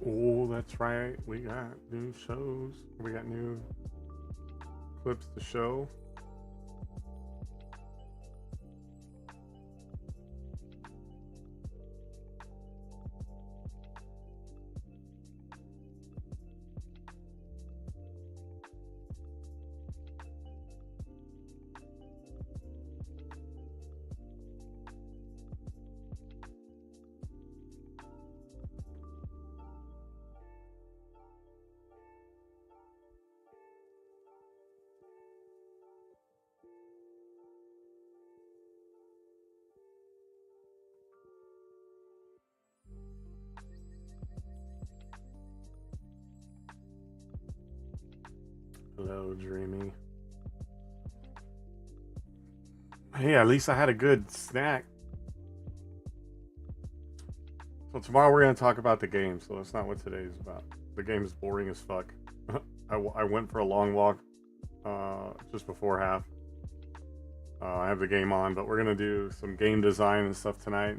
Oh, that's right. We got new shows. We got new clips to show. Hello, Dreamy. Hey, at least I had a good snack. So tomorrow we're going to talk about the game, so that's not what today is about. The game is boring as fuck. I went for a long walk just before half. I have the game on, but we're going to do some game design and stuff tonight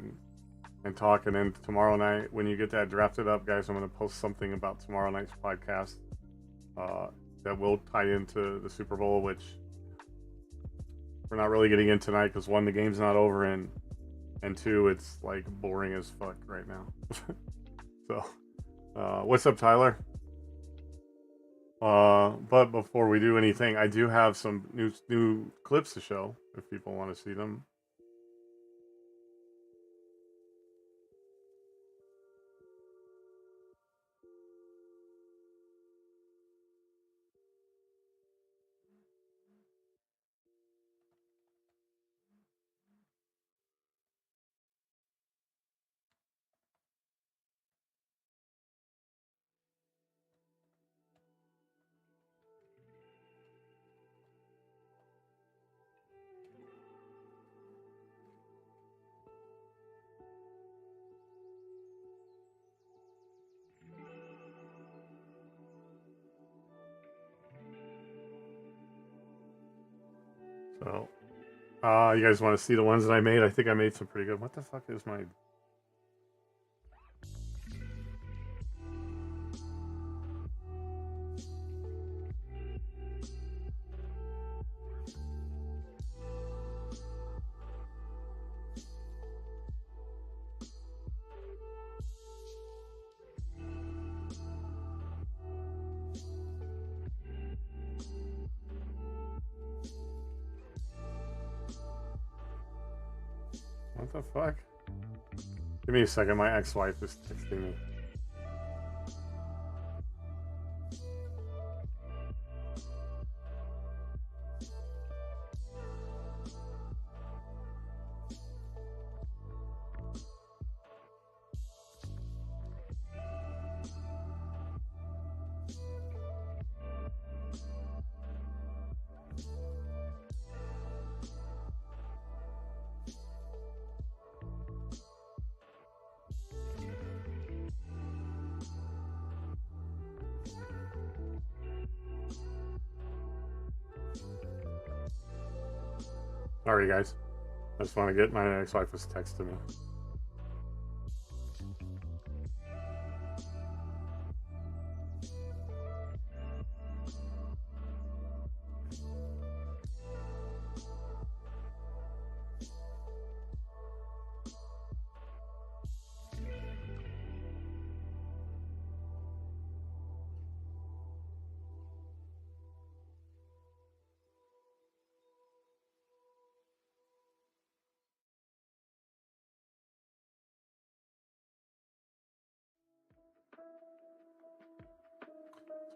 and talk. And then tomorrow night, when you get that drafted up, guys, I'm going to post something about tomorrow night's podcast that will tie into the Super Bowl, which we're not really getting in tonight because one, the game's not over, and two, it's like boring as fuck right now. So, what's up, Tyler? But before we do anything, I do have some new clips to show if people want to see them. So, you guys want to see the ones that I made? I think I made some pretty good. What the fuck is my... What the fuck? Give me a second, my ex-wife is texting me. Sorry, guys. I just want to get my ex-wife was texting me.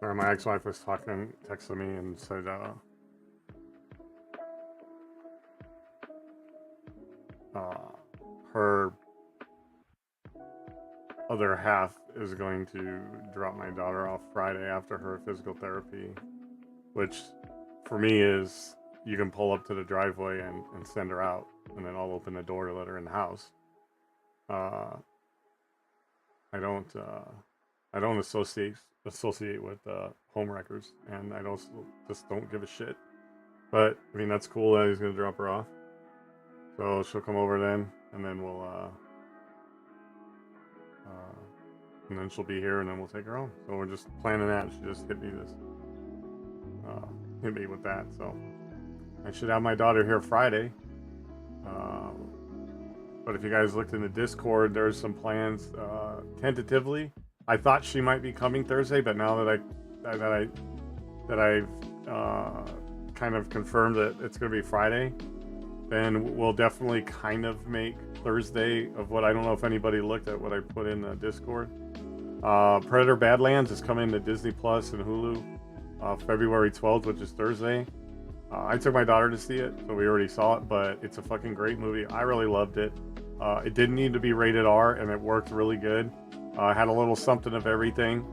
Sorry, my ex-wife was texting me and said, her other half is going to drop my daughter off Friday after her physical therapy, which for me is you can pull up to the driveway and send her out, and then I'll open the door to let her in the house. I don't associate with home wreckers, and I don't just don't give a shit. But I mean, that's cool that he's gonna drop her off. So she'll come over then, and then we'll and then she'll be here, and then we'll take her home. So we're just planning that. She just hit me with that. So I should have my daughter here Friday. But if you guys looked in the Discord, there's some plans tentatively. I thought she might be coming Thursday, but now that I've kind of confirmed that it's going to be Friday, then we'll definitely kind of make Thursday of what I don't know if anybody looked at what I put in the Discord. Predator Badlands is coming to Disney Plus and Hulu February 12th, which is Thursday. I took my daughter to see it, so we already saw it, but it's a fucking great movie. I really loved it. It didn't need to be rated R, and it worked really good. Had a little something of everything,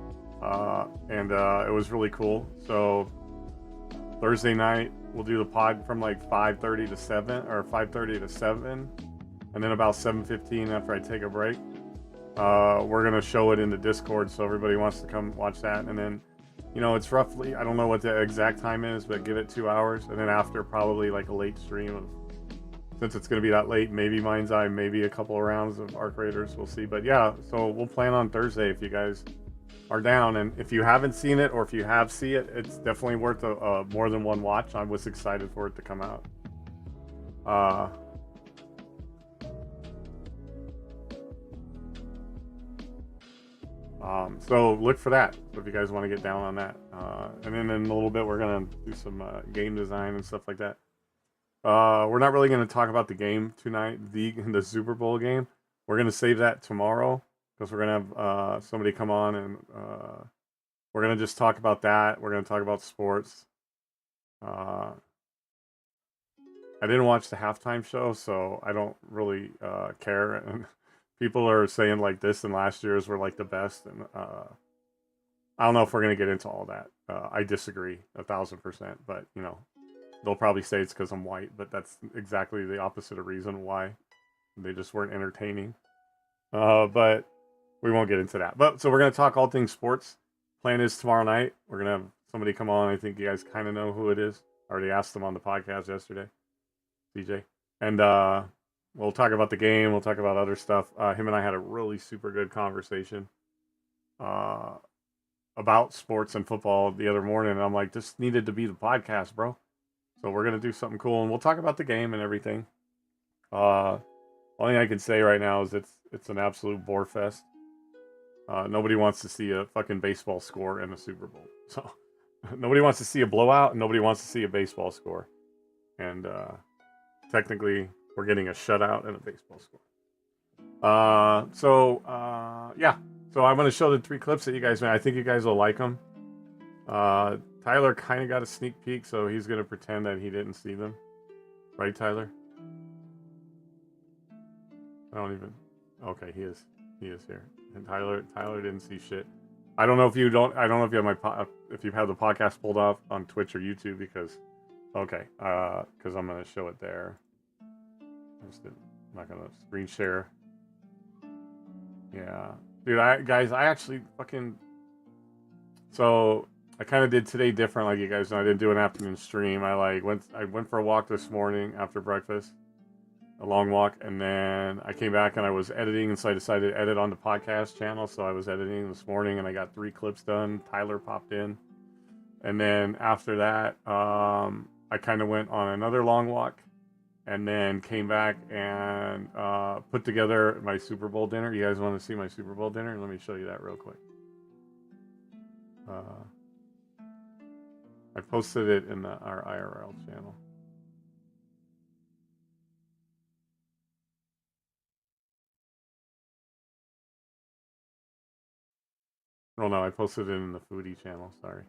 and it was really cool. So Thursday night, we'll do the pod from like 5:30 to 7, or 5:30 to 7, and then about 7:15 after I take a break. We're going to show it in the Discord, so everybody wants to come watch that. And then, you know, it's roughly, I don't know what the exact time is, but give it 2 hours. And then after, probably like a late stream of, since it's going to be that late, maybe Mind's Eye, maybe a couple of rounds of Arc Raiders, we'll see. But yeah, so we'll plan on Thursday if you guys are down. And if you haven't seen it, or if you have seen it, it's definitely worth a more than one watch. I was excited for it to come out. So look for that if you guys want to get down on that. And then in a little bit, we're going to do some game design and stuff like that. We're not really going to talk about the game tonight, the Super Bowl game. We're going to save that tomorrow, because we're going to have somebody come on, and we're going to just talk about that. We're going to talk about sports. I didn't watch the halftime show, so I don't really care. And people are saying like this and last year's were like the best, and I don't know if we're going to get into all that. I disagree 1,000%, but you know, they'll probably say it's because I'm white, but that's exactly the opposite of reason why. They just weren't entertaining. But we won't get into that. But so we're going to talk all things sports. Plan is tomorrow night. We're going to have somebody come on. I think you guys kind of know who it is. I already asked them on the podcast yesterday. DJ. And we'll talk about the game. We'll talk about other stuff. Him and I had a really super good conversation about sports and football the other morning. And I'm like, this needed to be the podcast, bro. So we're going to do something cool. And we'll talk about the game and everything. Only thing I can say right now is it's an absolute bore fest. Nobody wants to see a fucking baseball score in a Super Bowl. So nobody wants to see a blowout, and nobody wants to see a baseball score. And technically, we're getting a shutout and a baseball score. Yeah. So I'm going to show the 3 clips that you guys made. I think you guys will like them. Tyler kind of got a sneak peek, so he's going to pretend that he didn't see them. Right, Tyler? I don't even... Okay, he is here. And Tyler didn't see shit. I don't know if you have if you have the podcast pulled off on Twitch or YouTube, because... Okay, because I'm going to show it there. I'm not going to screen share. Yeah. Dude, I actually fucking... So... I kind of did today different, like you guys know. I didn't do an afternoon stream. I went for a walk this morning after breakfast, a long walk, and then I came back and I was editing, and so I decided to edit on the podcast channel. So I was editing this morning, and I got 3 clips done. Tyler popped in, and then after that, I kind of went on another long walk, and then came back and put together my Super Bowl dinner. You guys want to see my Super Bowl dinner? Let me show you that real quick. I posted it in our IRL channel. Oh no, I posted it in the foodie channel, sorry.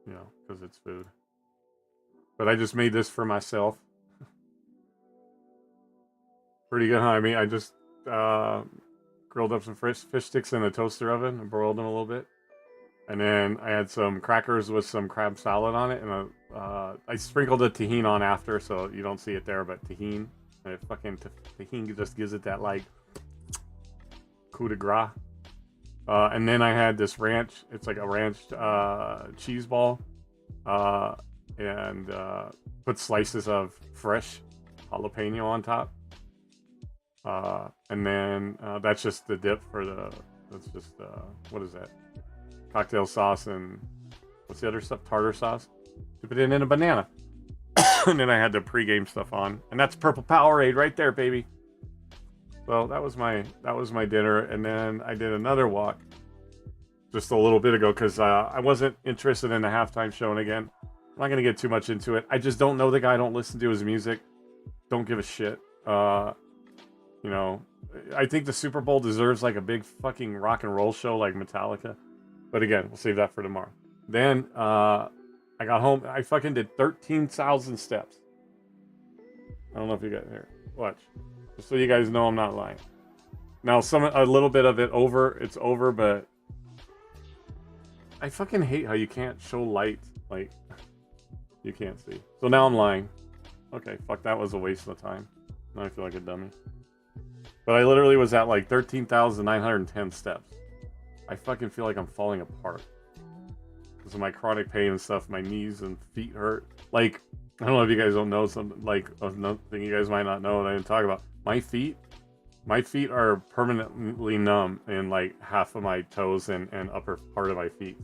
You know, because it's food. But I just made this for myself. Pretty good, huh? I mean, I just grilled up some fish sticks in a toaster oven and broiled them a little bit. And then I had some crackers with some crab salad on it, and I sprinkled the tahini on after, so you don't see it there, but tahini. And it fucking tahini just gives it that, like, coup de grace. And then I had this ranch. It's like a ranch cheese ball. And put slices of fresh jalapeno on top. And then that's just the dip for that's just, what is that? Cocktail sauce and what's the other stuff? Tartar sauce. Dip it in a banana. And then I had the pregame stuff on. And that's Purple Powerade right there, baby. So that was my dinner. And then I did another walk just a little bit ago because I wasn't interested in the halftime show. And again, I'm not going to get too much into it. I just don't know the guy. I don't listen to his music. Don't give a shit. You know, I think the Super Bowl deserves like a big fucking rock and roll show like Metallica. But again, we'll save that for tomorrow. Then I got home. I fucking did 13,000 steps. I don't know if you got here. Watch. Just so you guys know I'm not lying. Now, a little bit of it it's over, but I fucking hate how you can't show light. Like, you can't see. So now I'm lying. Okay, fuck, that was a waste of time. Now I feel like a dummy. But I literally was at like 13,910 steps. I fucking feel like I'm falling apart. Because of my chronic pain and stuff, my knees and feet hurt. Like, I don't know if you guys don't know something, like, another thing you guys might not know that I didn't talk about. My feet are permanently numb in like half of my toes and upper part of my feet.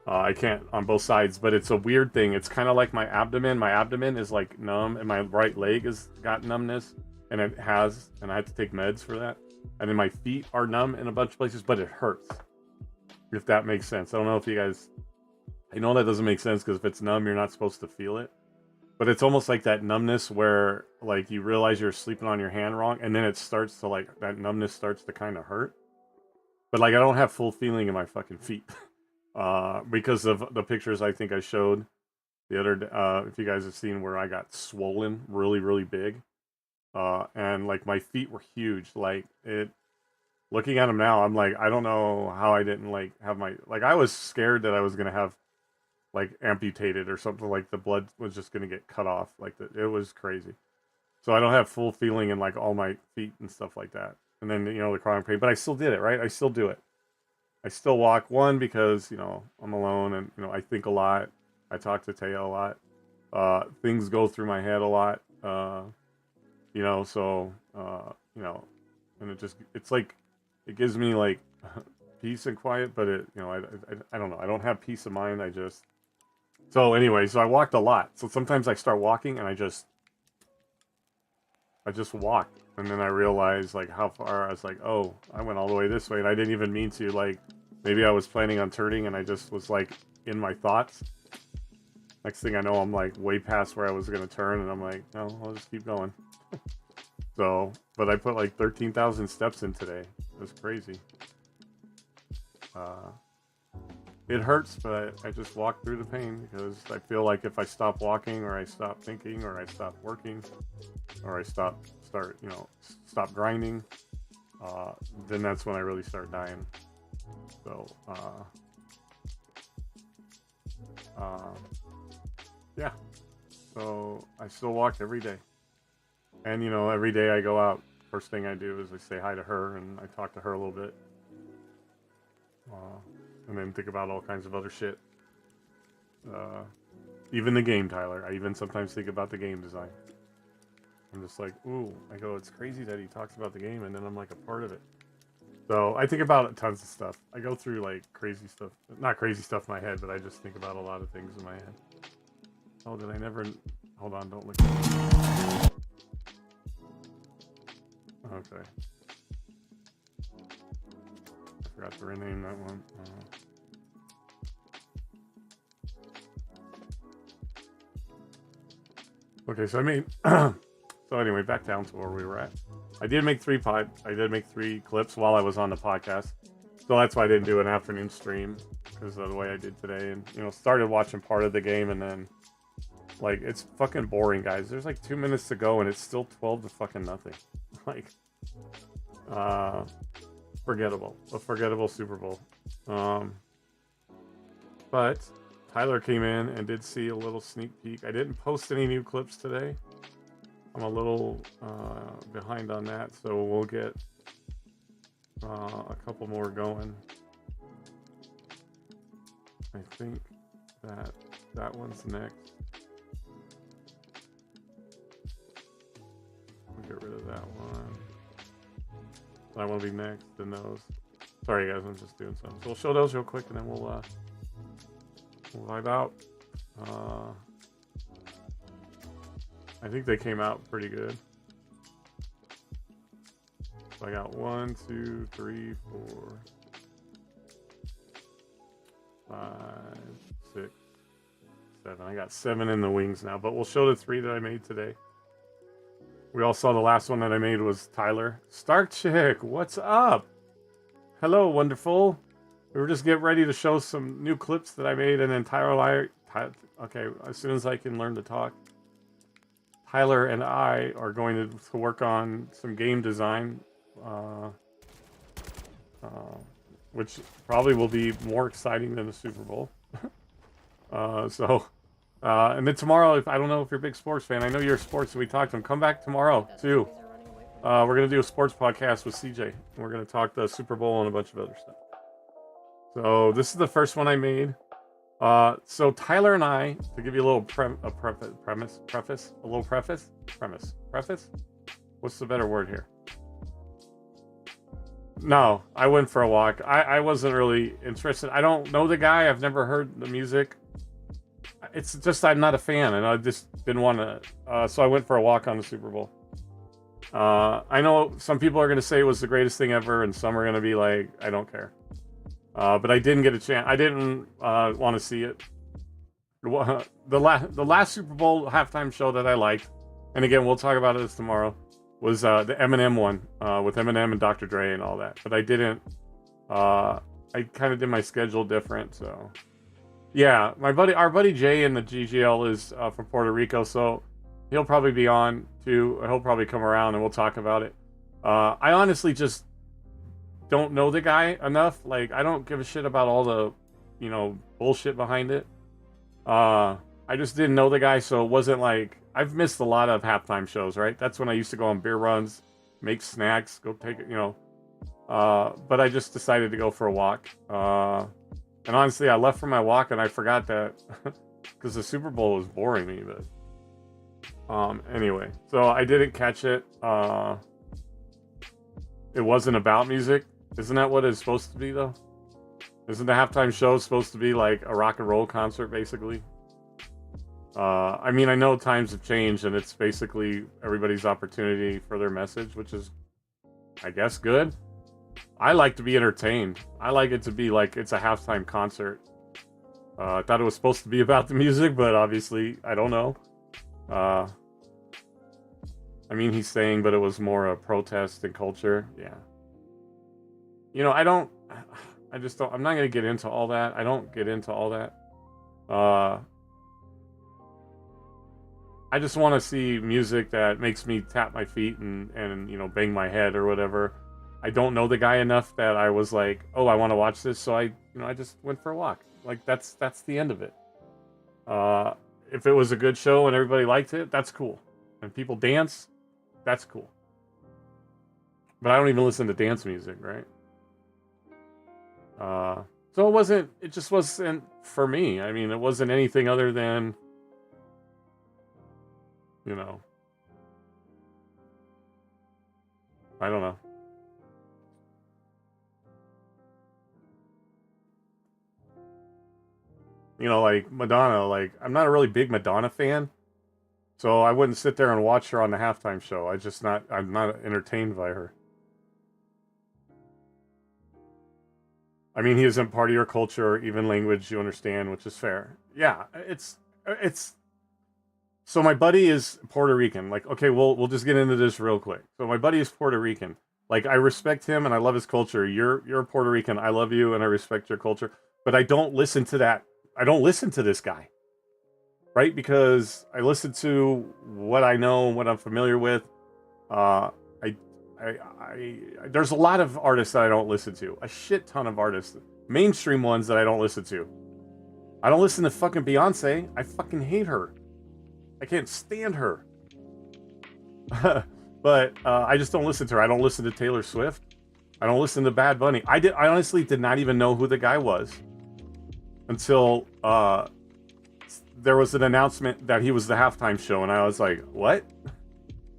I can't on both sides, but it's a weird thing. It's kind of like my abdomen. My abdomen is like numb, and my right leg has got numbness, and I have to take meds for that. And then my feet are numb in a bunch of places, but it hurts. If that makes sense. I don't know if you guys... I know that doesn't make sense, because if it's numb, you're not supposed to feel it. But it's almost like that numbness where, like, you realize you're sleeping on your hand wrong, and then it starts to, like, that numbness starts to kind of hurt. But, like, I don't have full feeling in my fucking feet. Because of the pictures I think I showed the other if you guys have seen where I got swollen really, really big. And, like, my feet were huge. Like, looking at them now, I'm like, I don't know how I didn't, like, have my... Like, I was scared that I was going to have... like amputated or something, like the blood was just going to get cut off. Like it was crazy. So I don't have full feeling in like all my feet and stuff like that. And then, you know, the chronic pain, but I still did it, right? I still do it. I still walk, one, because, you know, I'm alone and, you know, I think a lot. I talk to Taya a lot. Things go through my head a lot. You know, so, you know, and it's like, it gives me like peace and quiet, but it, you know, I don't know. I don't have peace of mind. So anyway, so I walked a lot. So sometimes I start walking and I just walk. And then I realized like how far. I was like, oh, I went all the way this way. And I didn't even mean to. Like, maybe I was planning on turning and I just was like in my thoughts. Next thing I know, I'm like way past where I was going to turn. And I'm like, no, I'll just keep going. So, but I put like 13,000 steps in today. It was crazy. It hurts, but I just walk through the pain because I feel like if I stop walking or I stop thinking or I stop working or I stop grinding, then that's when I really start dying. So, yeah. So I still walk every day. And, you know, every day I go out, first thing I do is I say hi to her and I talk to her a little bit. And then think about all kinds of other shit. Even the game, Tyler. I even sometimes think about the game design. I'm just like, ooh. I go, it's crazy that he talks about the game, and then I'm like a part of it. So I think about tons of stuff. I go through like crazy stuff. Not crazy stuff in my head, but I just think about a lot of things in my head. Oh, did I never... Hold on, don't look at me. Okay. Forgot to rename that one. Okay, so I made... so anyway, back down to where we were at. I did make three clips while I was on the podcast. So that's why I didn't do an afternoon stream, because of the way I did today. And, you know, started watching part of the game, and then, like, it's fucking boring, guys. There's like 2 minutes to go, and it's still 12 to fucking nothing. Like, forgettable. A forgettable Super Bowl. But Tyler came in and did see a little sneak peek. I didn't post any new clips today. I'm a little behind on that, so we'll get A couple more going. I think that one's next. We'll get rid of that one. That one will be next, then those. Sorry guys, I'm just doing something. So we'll show those real quick and then we'll vibe out. I think they came out pretty good. So I got 1, 2, 3, 4, 5, 6, 7. I got 7 in the wings now, but we'll show the 3 that I made today. We all saw the last one that I made was Tyler. Stark Chick, what's up? Hello, wonderful. We were just getting ready to show some new clips that I made, and then okay, as soon as I can learn to talk, Tyler and I are going to work on some game design, which probably will be more exciting than the Super Bowl. And then tomorrow, if I don't know if you're a big sports fan, I know you're a sports, so we talked to him. Come back tomorrow too. We're gonna do a sports podcast with CJ. And we're gonna talk the Super Bowl and a bunch of other stuff. So this is the first one I made. So Tyler and I, to give you a little preface. What's the better word here? No, I went for a walk. I wasn't really interested. I don't know the guy. I've never heard the music. It's just I'm not a fan, and I just didn't want to. So I went for a walk on the Super Bowl. I know some people are going to say it was the greatest thing ever, and some are going to be like, I don't care. But I didn't get a chance. I didn't want to see it. The last Super Bowl halftime show that I liked, and again, we'll talk about this tomorrow, was the Eminem one with Eminem and Dr. Dre and all that. But I didn't. I kind of did my schedule different, so. Yeah, our buddy Jay in the GGL is from Puerto Rico, so he'll probably be on too. He'll probably come around and we'll talk about it. I honestly just don't know the guy enough. Like, I don't give a shit about all the, bullshit behind it. I just didn't know the guy, so it wasn't like, I've missed a lot of halftime shows, right? That's when I used to go on beer runs, make snacks, go take it, but I just decided to go for a walk. And honestly, I left for my walk and I forgot that because the Super Bowl was boring me, but anyway, so I didn't catch it. It wasn't about music. Isn't that what it's supposed to be, though? Isn't the halftime show supposed to be like a rock and roll concert, basically? I mean, I know times have changed and it's basically everybody's opportunity for their message, which is, I guess, good. I like to be entertained. I like it to be like it's a halftime concert. I thought it was supposed to be about the music, but obviously, I don't know. I mean, he's saying, but it was more a protest and culture. Yeah. I just don't, I'm not going to get into all that. I don't get into all that. I just want to see music that makes me tap my feet and bang my head or whatever. I don't know the guy enough that I was like, oh, I want to watch this. So I just went for a walk. Like, that's the end of it. If it was a good show and everybody liked it, that's cool. And people dance, that's cool. But I don't even listen to dance music, right? So it just wasn't for me. I mean, it wasn't anything other than, I don't know. Like Madonna, like I'm not a really big Madonna fan, so I wouldn't sit there and watch her on the halftime show. I'm not entertained by her. I mean, he isn't part of your culture or even language you understand, which is fair. Yeah, it's. So my buddy is Puerto Rican. Like, okay, we'll just get into this real quick. So my buddy is Puerto Rican. Like, I respect him and I love his culture. You're Puerto Rican. I love you and I respect your culture. But I don't listen to that. I don't listen to this guy, right? Because I listen to what I know, what I'm familiar with. There's a lot of artists that I don't listen to. A shit ton of artists, mainstream ones that I don't listen to. I don't listen to fucking Beyonce. I fucking hate her. I can't stand her. But I just don't listen to her. I don't listen to Taylor Swift. I don't listen to Bad Bunny. I honestly did not even know who the guy was until there was an announcement that he was the halftime show, and I was like, what?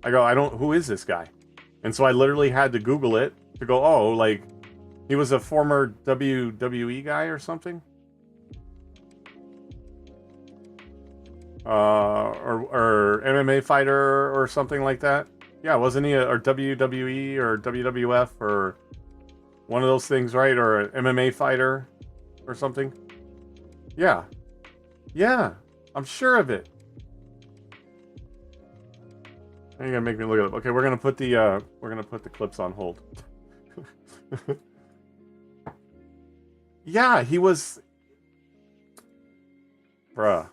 I go, who is this guy? And so I literally had to Google it to go, oh, like, he was a former WWE guy or something? Or MMA fighter or something like that? Yeah, wasn't he or WWE or WWF or one of those things, right? Or an MMA fighter or something? Yeah. Yeah, I'm sure of it. You're gonna make me look it up. Okay, we're gonna put the clips on hold. Yeah, he was, bruh.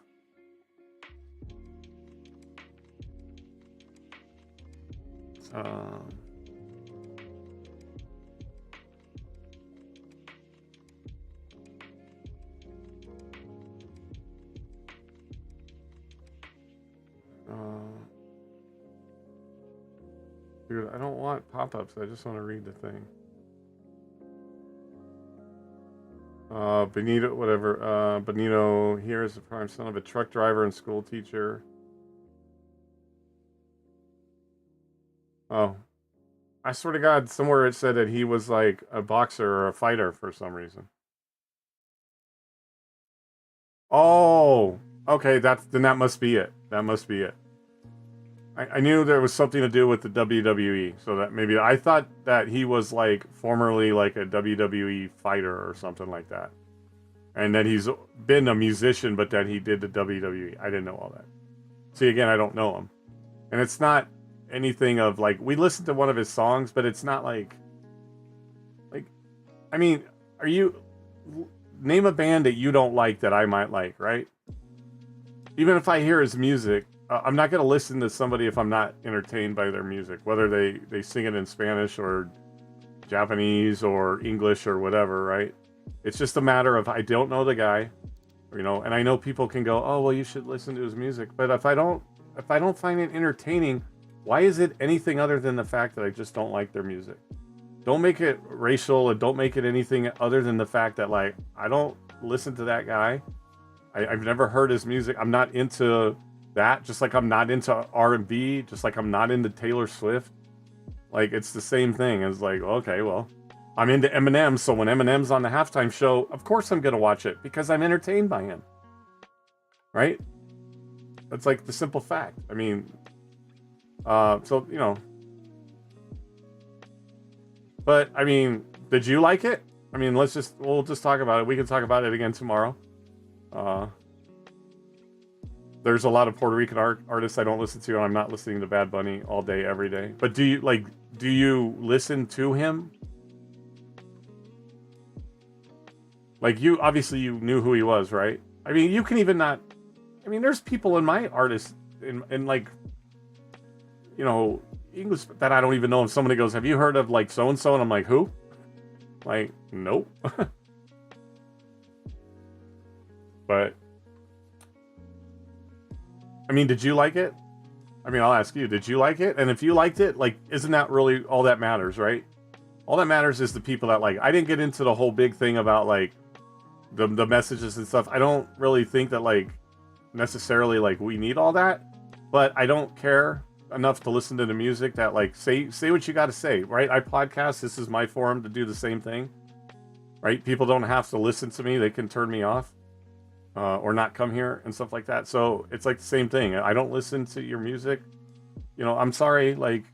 Dude, I don't want pop-ups. I just want to read the thing. Benito, whatever. Benito here is the prime son of a truck driver and school teacher. Oh. I swear to God, somewhere it said that he was like a boxer or a fighter for some reason. Oh, okay, then that must be it. That must be it. I knew there was something to do with the WWE, so that maybe I thought that he was like formerly like a WWE fighter or something like that, and that he's been a musician, but that he did the WWE. I didn't know all that. See, again, I don't know him, and it's not anything of like we listened to one of his songs, but it's not like I mean, name a band that you don't like that I might like, right? Even if I hear his music, I'm not going to listen to somebody if I'm not entertained by their music, whether they sing it in Spanish or Japanese or English or whatever, right? It's just a matter of I don't know the guy, and I know people can go, oh, well, you should listen to his music. But if I don't find it entertaining, why is it anything other than the fact that I just don't like their music? Don't make it racial, and don't make it anything other than the fact that, like, I don't listen to that guy. I've never heard his music. I'm not into that, just like I'm not into R&B, just like I'm not into Taylor Swift. Like, it's the same thing. It's like, okay, well, I'm into Eminem, so when Eminem's on the halftime show, of course I'm gonna watch it because I'm entertained by him, right? That's like the simple fact. I mean, so but I mean, did you like it? I mean, we'll just talk about it. We can talk about it again tomorrow. There's a lot of Puerto Rican artists I don't listen to, and I'm not listening to Bad Bunny all day, every day. But do you listen to him? Like, obviously you knew who he was, right? I mean, you can even not, I mean, there's people in my artists, in like, English that I don't even know. If somebody goes, have you heard of like so-and-so? And I'm like, who? Like, nope. But I mean, did you like it? I mean, I'll ask you, did you like it? And if you liked it, like, isn't that really all that matters, right? All that matters is the people that like. I didn't get into the whole big thing about like the messages and stuff. I don't really think that like necessarily like we need all that, but I don't care enough to listen to the music that like say what you got to say, right? I podcast. This is my forum to do the same thing, right? People don't have to listen to me. They can turn me off. Or not come here and stuff like that. So it's like the same thing. I don't listen to your music. I'm sorry. Like,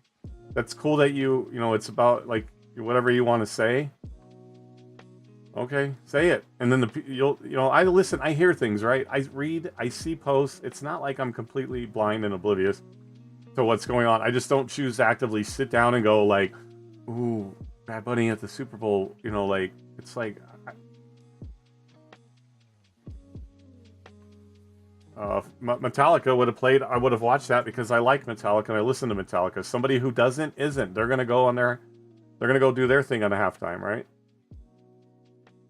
that's cool that it's about like whatever you want to say. Okay, say it. And then I listen. I hear things, right? I read. I see posts. It's not like I'm completely blind and oblivious to what's going on. I just don't choose to actively sit down and go like, ooh, Bad Bunny at the Super Bowl. Like it's like. Metallica would have played. I would have watched that because I like Metallica and I listen to Metallica. Somebody who isn't. They're gonna go on there. They're gonna go do their thing on the halftime, right?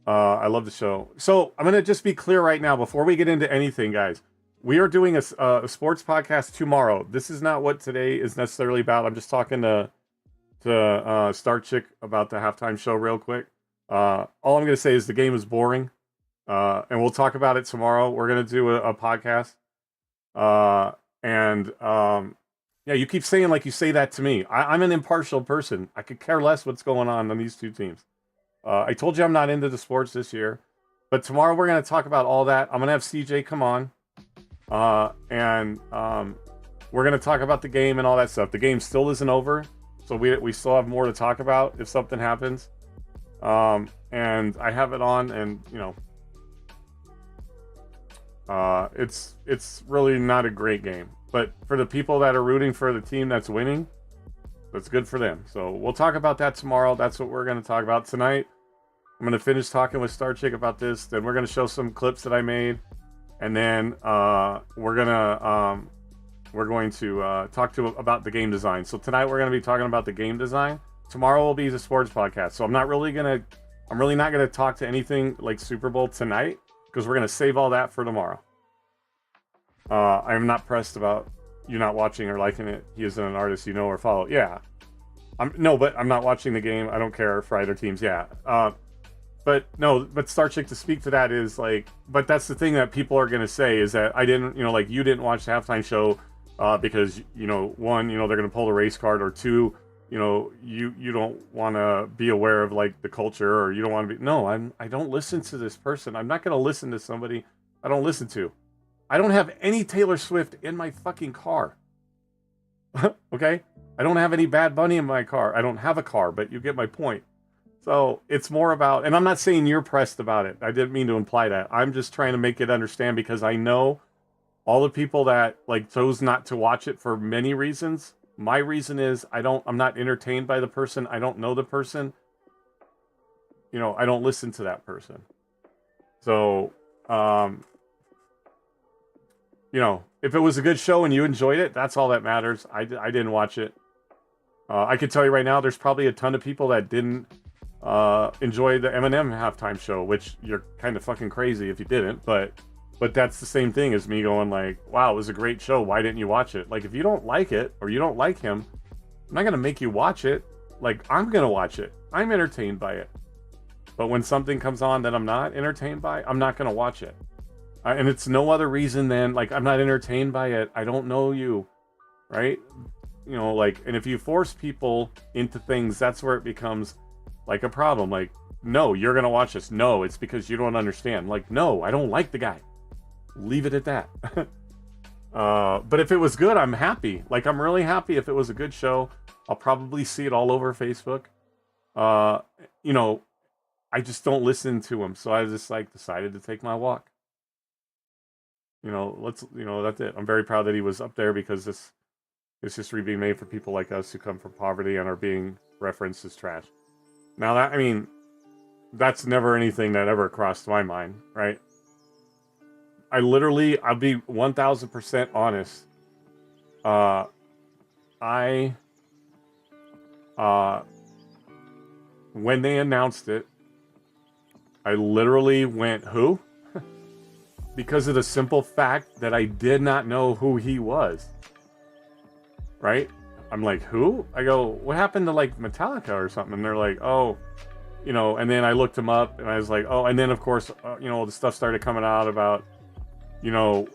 I love the show. So I'm gonna just be clear right now before we get into anything, guys. We are doing a sports podcast tomorrow. This is not what today is necessarily about. I'm just talking to to Star Chick about the halftime show real quick. All I'm going to say is the game is boring, and we'll talk about it tomorrow. We're going to do a podcast, and yeah, you keep saying like you say that to me. I'm an impartial person. I could care less what's going on these two teams. I told you I'm not into the sports this year, but tomorrow we're going to talk about all that. I'm going to have CJ come on, and we're going to talk about the game and all that stuff. The game still isn't over, so we still have more to talk about if something happens. And I have it on, and you know, it's really not a great game. But for the people that are rooting for the team that's winning, that's good for them. So we'll talk about that tomorrow. That's what we're going to talk about tonight. I'm going to finish talking with Star Chick about this. Then we're going to show some clips that I made, and then we're going to talk about the game design. So tonight we're going to be talking about the game design. Tomorrow will be the sports podcast. So I'm really not going to talk to anything like Super Bowl tonight, because we're going to save all that for tomorrow. I'm not pressed about you not watching or liking it. He isn't an artist you know or follow. Yeah. But I'm not watching the game. I don't care for either teams. Yeah. But Star Chick, to speak to that is like, but that's the thing that people are going to say is that I didn't, you know, like you didn't watch the halftime show because, you know, one, you know, they're going to pull the race card, or two, you know, you don't want to be aware of like the culture, or you don't want to be, no, I don't listen to this person. I'm not going to listen to somebody I don't listen to. I don't have any Taylor Swift in my fucking car. Okay? I don't have any Bad Bunny in my car. I don't have a car, but you get my point. So it's more about, and I'm not saying you're pressed about it. I didn't mean to imply that. I'm just trying to make it understand, because I know all the people that like chose not to watch it for many reasons. My reason is I'm not entertained by the person. I don't know the person. You know, I don't listen to that person. So, you know, if it was a good show and you enjoyed it, that's all that matters. I didn't watch it. I can tell you right now, there's probably a ton of people that didn't enjoy the Eminem halftime show, which you're kind of fucking crazy if you didn't. But that's the same thing as me going like, wow, it was a great show. Why didn't you watch it? Like, if you don't like it or you don't like him, I'm not going to make you watch it. Like, I'm going to watch it. I'm entertained by it. But when something comes on that I'm not entertained by, I'm not going to watch it. And it's no other reason than, like, I'm not entertained by it. I don't know you, right? You know, like, and if you force people into things, that's where it becomes, like, a problem. Like, no, you're going to watch this. No, it's because you don't understand. Like, no, I don't like the guy. Leave it at that. But if it was good, I'm happy. Like, I'm really happy if it was a good show. I'll probably see it all over Facebook. You know, I just don't listen to him. So I just, like, decided to take my walk. You know, that's it. I'm very proud that he was up there, because this is history being made for people like us who come from poverty and are being referenced as trash. Now, that, I mean, that's never anything that ever crossed my mind, right? I'll be 1000% honest. When they announced it, I literally went, who? Because of the simple fact that I did not know who he was. Right? I'm like, who? I go, what happened to like Metallica or something? And they're like, oh, you know, and then I looked him up and I was like, oh, and then of course, you know, the stuff started coming out about, you know,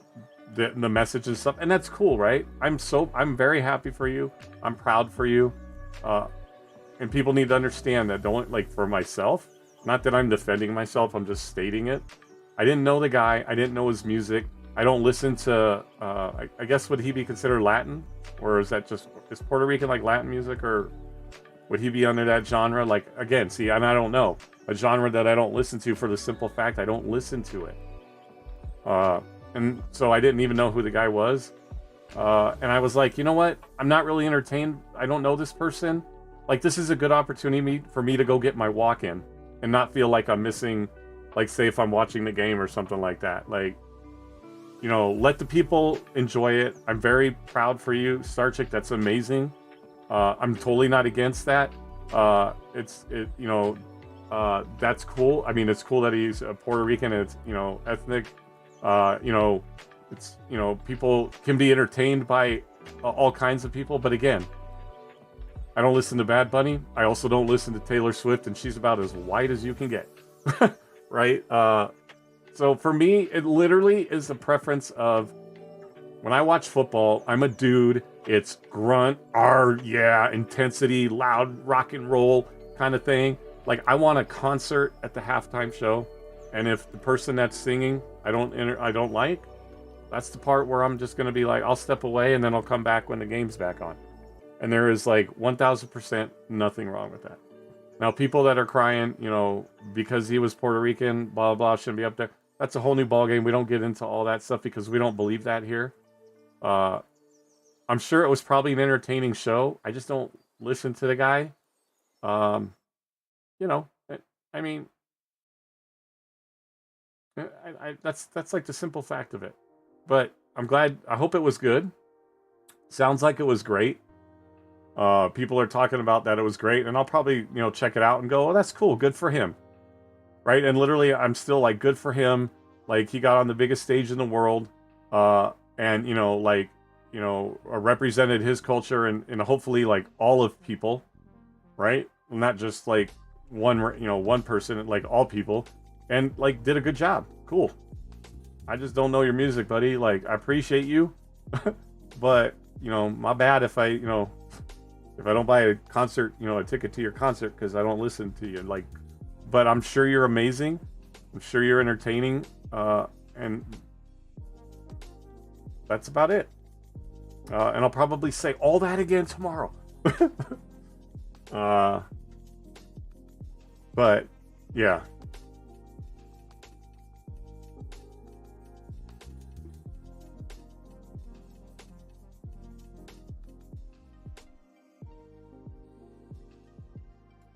the message and stuff. And that's cool, right? I'm very happy for you. I'm proud for you. And people need to understand that. Don't, like, for myself, not that I'm defending myself, I'm just stating it. I didn't know the guy. I didn't know his music. I don't listen to, I guess, would he be considered Latin? Or is Puerto Rican like Latin music? Or would he be under that genre? Like, again, see, and I don't know. A genre that I don't listen to for the simple fact I don't listen to it. And so I didn't even know who the guy was. And I was like, you know what? I'm not really entertained. I don't know this person. Like, this is a good opportunity for me to go get my walk in and not feel like I'm missing, like, say if I'm watching the game or something like that. Like, you know, let the people enjoy it. I'm very proud for you, Star Chick. That's amazing. I'm totally not against that. You know, that's cool. I mean, it's cool that he's a Puerto Rican and it's, you know, ethnic. You know, it's, you know, people can be entertained by all kinds of people. But again, I don't listen to Bad Bunny. I also don't listen to Taylor Swift, and she's about as white as you can get. Right? So for me, it literally is a preference of when I watch football, I'm a dude. It's grunt, yeah, intensity, loud rock and roll kind of thing. Like I want a concert at the halftime show, and if the person that's singing I don't like, that's the part where I'm just gonna be like, I'll step away and then I'll come back when the game's back on. And there is like 1000% nothing wrong with that. Now, people that are crying, because he was Puerto Rican, blah, blah, shouldn't be up there. That's a whole new ballgame. We don't get into all that stuff because we don't believe that here. I'm sure it was probably an entertaining show. I just don't listen to the guy. I mean, that's like the simple fact of it. But I'm glad. I hope it was good. Sounds like it was great. People are talking about that it was great, and I'll probably check it out and go, oh, that's cool, good for him, right? And literally, I'm still like, good for him. Like he got on the biggest stage in the world, and represented his culture and hopefully like all of people, right? Not just like one person, like all people, and like did a good job. Cool. I just don't know your music, buddy. Like I appreciate you, but my bad if I don't buy a concert, a ticket to your concert because I don't listen to you. Like, but I'm sure you're amazing. I'm sure you're entertaining, and that's about it. And I'll probably say all that again tomorrow. But yeah.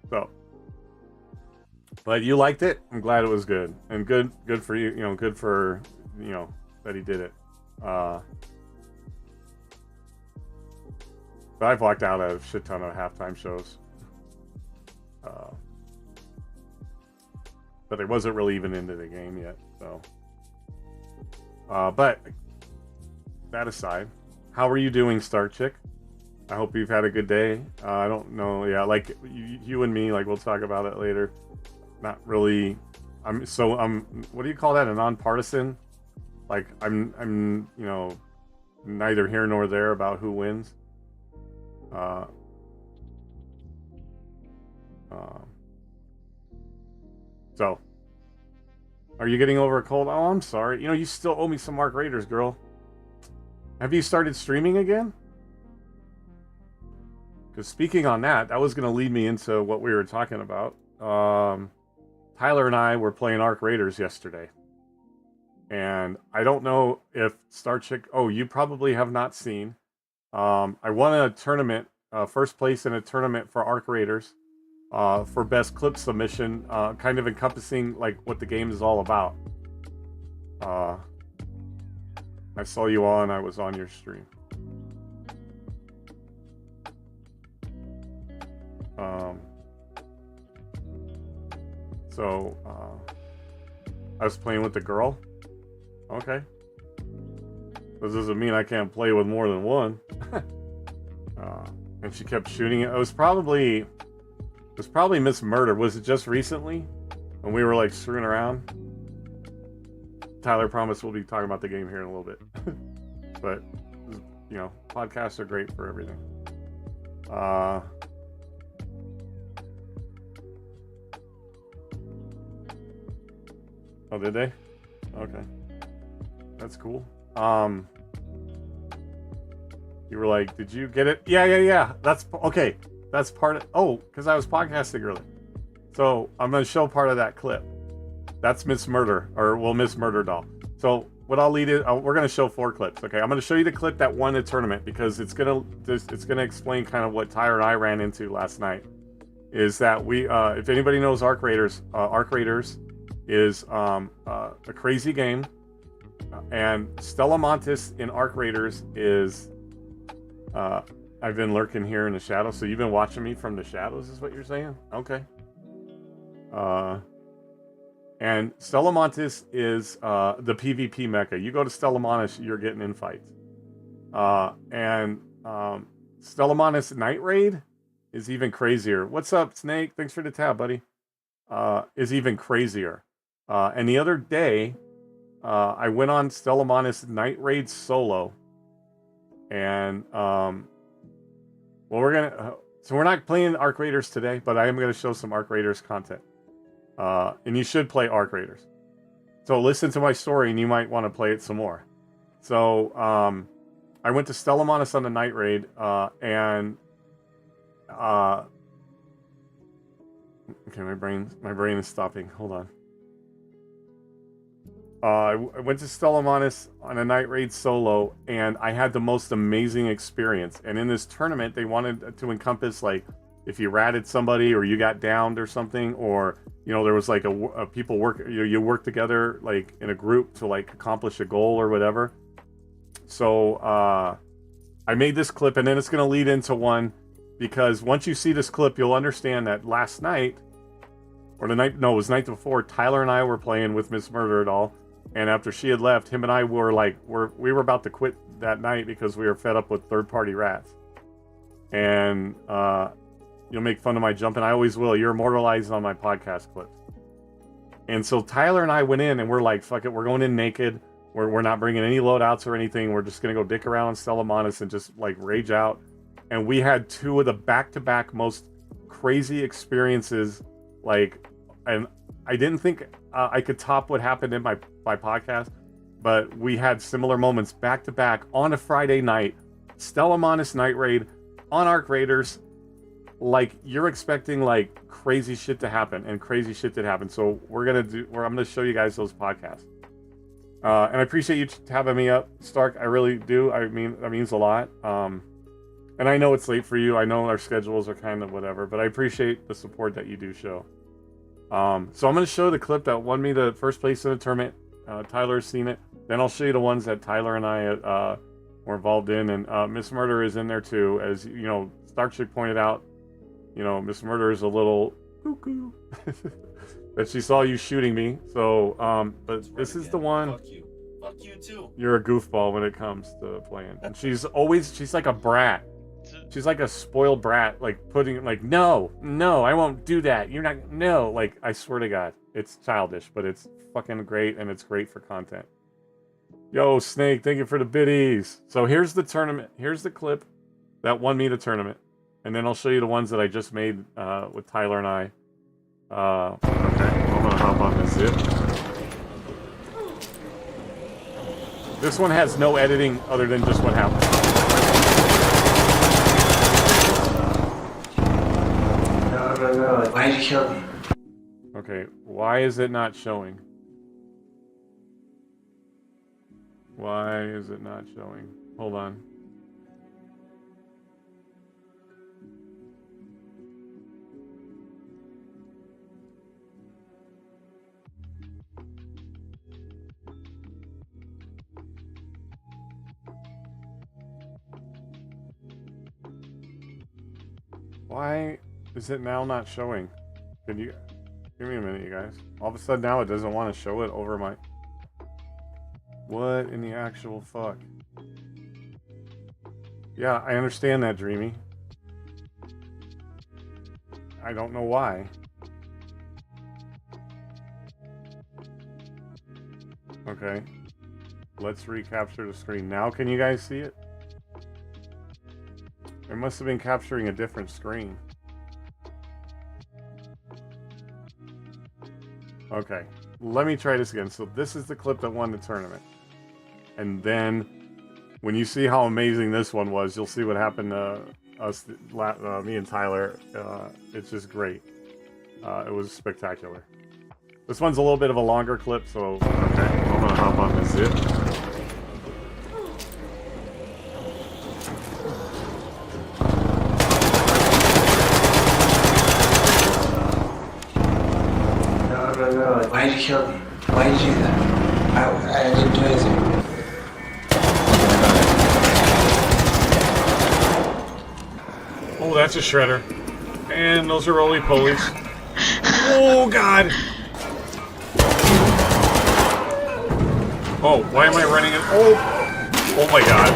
So, but you liked it. I'm glad it was good, and good for you. Good for that he did it. But I've walked out of a shit ton of halftime shows. But I wasn't really even into the game yet. So, but that aside, how are you doing, Star Chick? I hope you've had a good day. I don't know. Yeah, like you and me, like we'll talk about it later. Not really. What do you call that? A nonpartisan? Like I'm neither here nor there about who wins. So, are you getting over a cold? Oh, I'm sorry. You still owe me some Mark Raiders, girl. Have you started streaming again? Because speaking on that was going to lead me into what we were talking about. Tyler and I were playing Arc Raiders yesterday. And I don't know if Star Chick... Oh, you probably have not seen. I won a tournament, first place in a tournament for Arc Raiders for best clip submission, kind of encompassing like what the game is all about. I saw you on. I was on your stream. So I was playing with the girl. Okay. This doesn't mean I can't play with more than one. And she kept shooting it. It was probably Miss Murder. Was it just recently when we were like screwing around? Tyler promised we'll be talking about the game here in a little bit. But podcasts are great for everything. Oh, did they? Okay. That's cool. You were like, did you get it? Yeah. That's okay. That's part of, because I was podcasting earlier. So I'm going to show part of that clip. That's Miss Murder, Miss Murder Doll. So what I'll lead it, we're going to show 4 clips. Okay. I'm going to show you the clip that won the tournament because it's going to explain kind of what Tyler and I ran into last night. Is that we, if anybody knows Arc Raiders is a crazy game, and Stella Montes in Arc Raiders is I've been lurking here in the shadows, so you've been watching me from the shadows is what you're saying? Okay. And Stella Montes is the PvP mecca. You go to Stella Montes, you're getting in fights. And Stella Montes Night Raid is even crazier. What's up, Snake? Thanks for the tab, buddy. Is even crazier. And the other day, I went on Stellamon's Night Raid solo. And, well, so we're not playing Arc Raiders today, but I am going to show some Arc Raiders content. And you should play Arc Raiders. So listen to my story and you might want to play it some more. So, I went to Stellamon's on the Night Raid, and, okay, my brain is stopping. Hold on. I went to Stellamon's on a Night Raid solo, and I had the most amazing experience. And in this tournament, they wanted to encompass, like, if you ratted somebody, or you got downed or something, or, you know, there was, like, a people work, you work together, like, in a group to, like, accomplish a goal or whatever. So, I made this clip, and then it's going to lead into one, because once you see this clip, you'll understand that last night, or the night, no, it was the night before, Tyler and I were playing with Miss Murder at all. And after she had left, him and I were like, we were about to quit that night because we were fed up with third-party rats. And you'll make fun of my jumping. I always will. You're immortalized on my podcast clips. And so Tyler and I went in, and we're like, fuck it, we're going in naked. We're not bringing any loadouts or anything. We're just going to go dick around on Stellamon's and just, like, rage out. And we had two of the back-to-back most crazy experiences, like, and I didn't think I could top what happened in my podcast, but we had similar moments back to back on a Friday night. Stellamon's Night Raid on Arc Raiders. Like, you're expecting, like, crazy shit to happen, and crazy shit did happen. So I'm gonna show you guys those podcasts. And I appreciate you having me up, Stark. I really do. I mean, that means a lot. And I know it's late for you. I know our schedules are kind of whatever, but I appreciate the support that you do show. So I'm going to show the clip that won me the first place in the tournament. Tyler's seen it. Then I'll show you the ones that Tyler and I were involved in. And Miss Murder is in there too. As you know, Starchick pointed out, you know, Miss Murder is a little cuckoo. But she saw you shooting me. So, but this is the one. Fuck you. Fuck you too. You're a goofball when it comes to playing. And she's like a brat. She's like a spoiled brat, like putting, like, no, I won't do that. You're not, no. Like, I swear to God, it's childish, but it's fucking great, and it's great for content. Yo, Snake, thank you for the biddies. So here's the tournament. Here's the clip that won me the tournament. And then I'll show you the ones that I just made with Tyler and I. Okay, I'm gonna hop on this zip. This one has no editing other than just what happened. No. Why did you kill me? Okay, why is it not showing? Why is it not showing? Hold on. Why is it now not showing? Can you give me a minute, you guys? All of a sudden now it doesn't want to show it over my... What in the actual fuck? Yeah, I understand that, Dreamy. I don't know why. Okay. Let's recapture the screen. Now can you guys see it? It must have been capturing a different screen. Okay, let me try this again. So this is the clip that won the tournament. And then when you see how amazing this one was, you'll see what happened to us, me and Tyler. It's just great. It was spectacular. This one's a little bit of a longer clip, so okay, I'm gonna hop on this zip. No. Why did you kill me? Why did you do that? I didn't do anything. Oh, that's a shredder. And those are roly-polies. Oh, God! Oh, why am I running it? Oh! Oh, my God.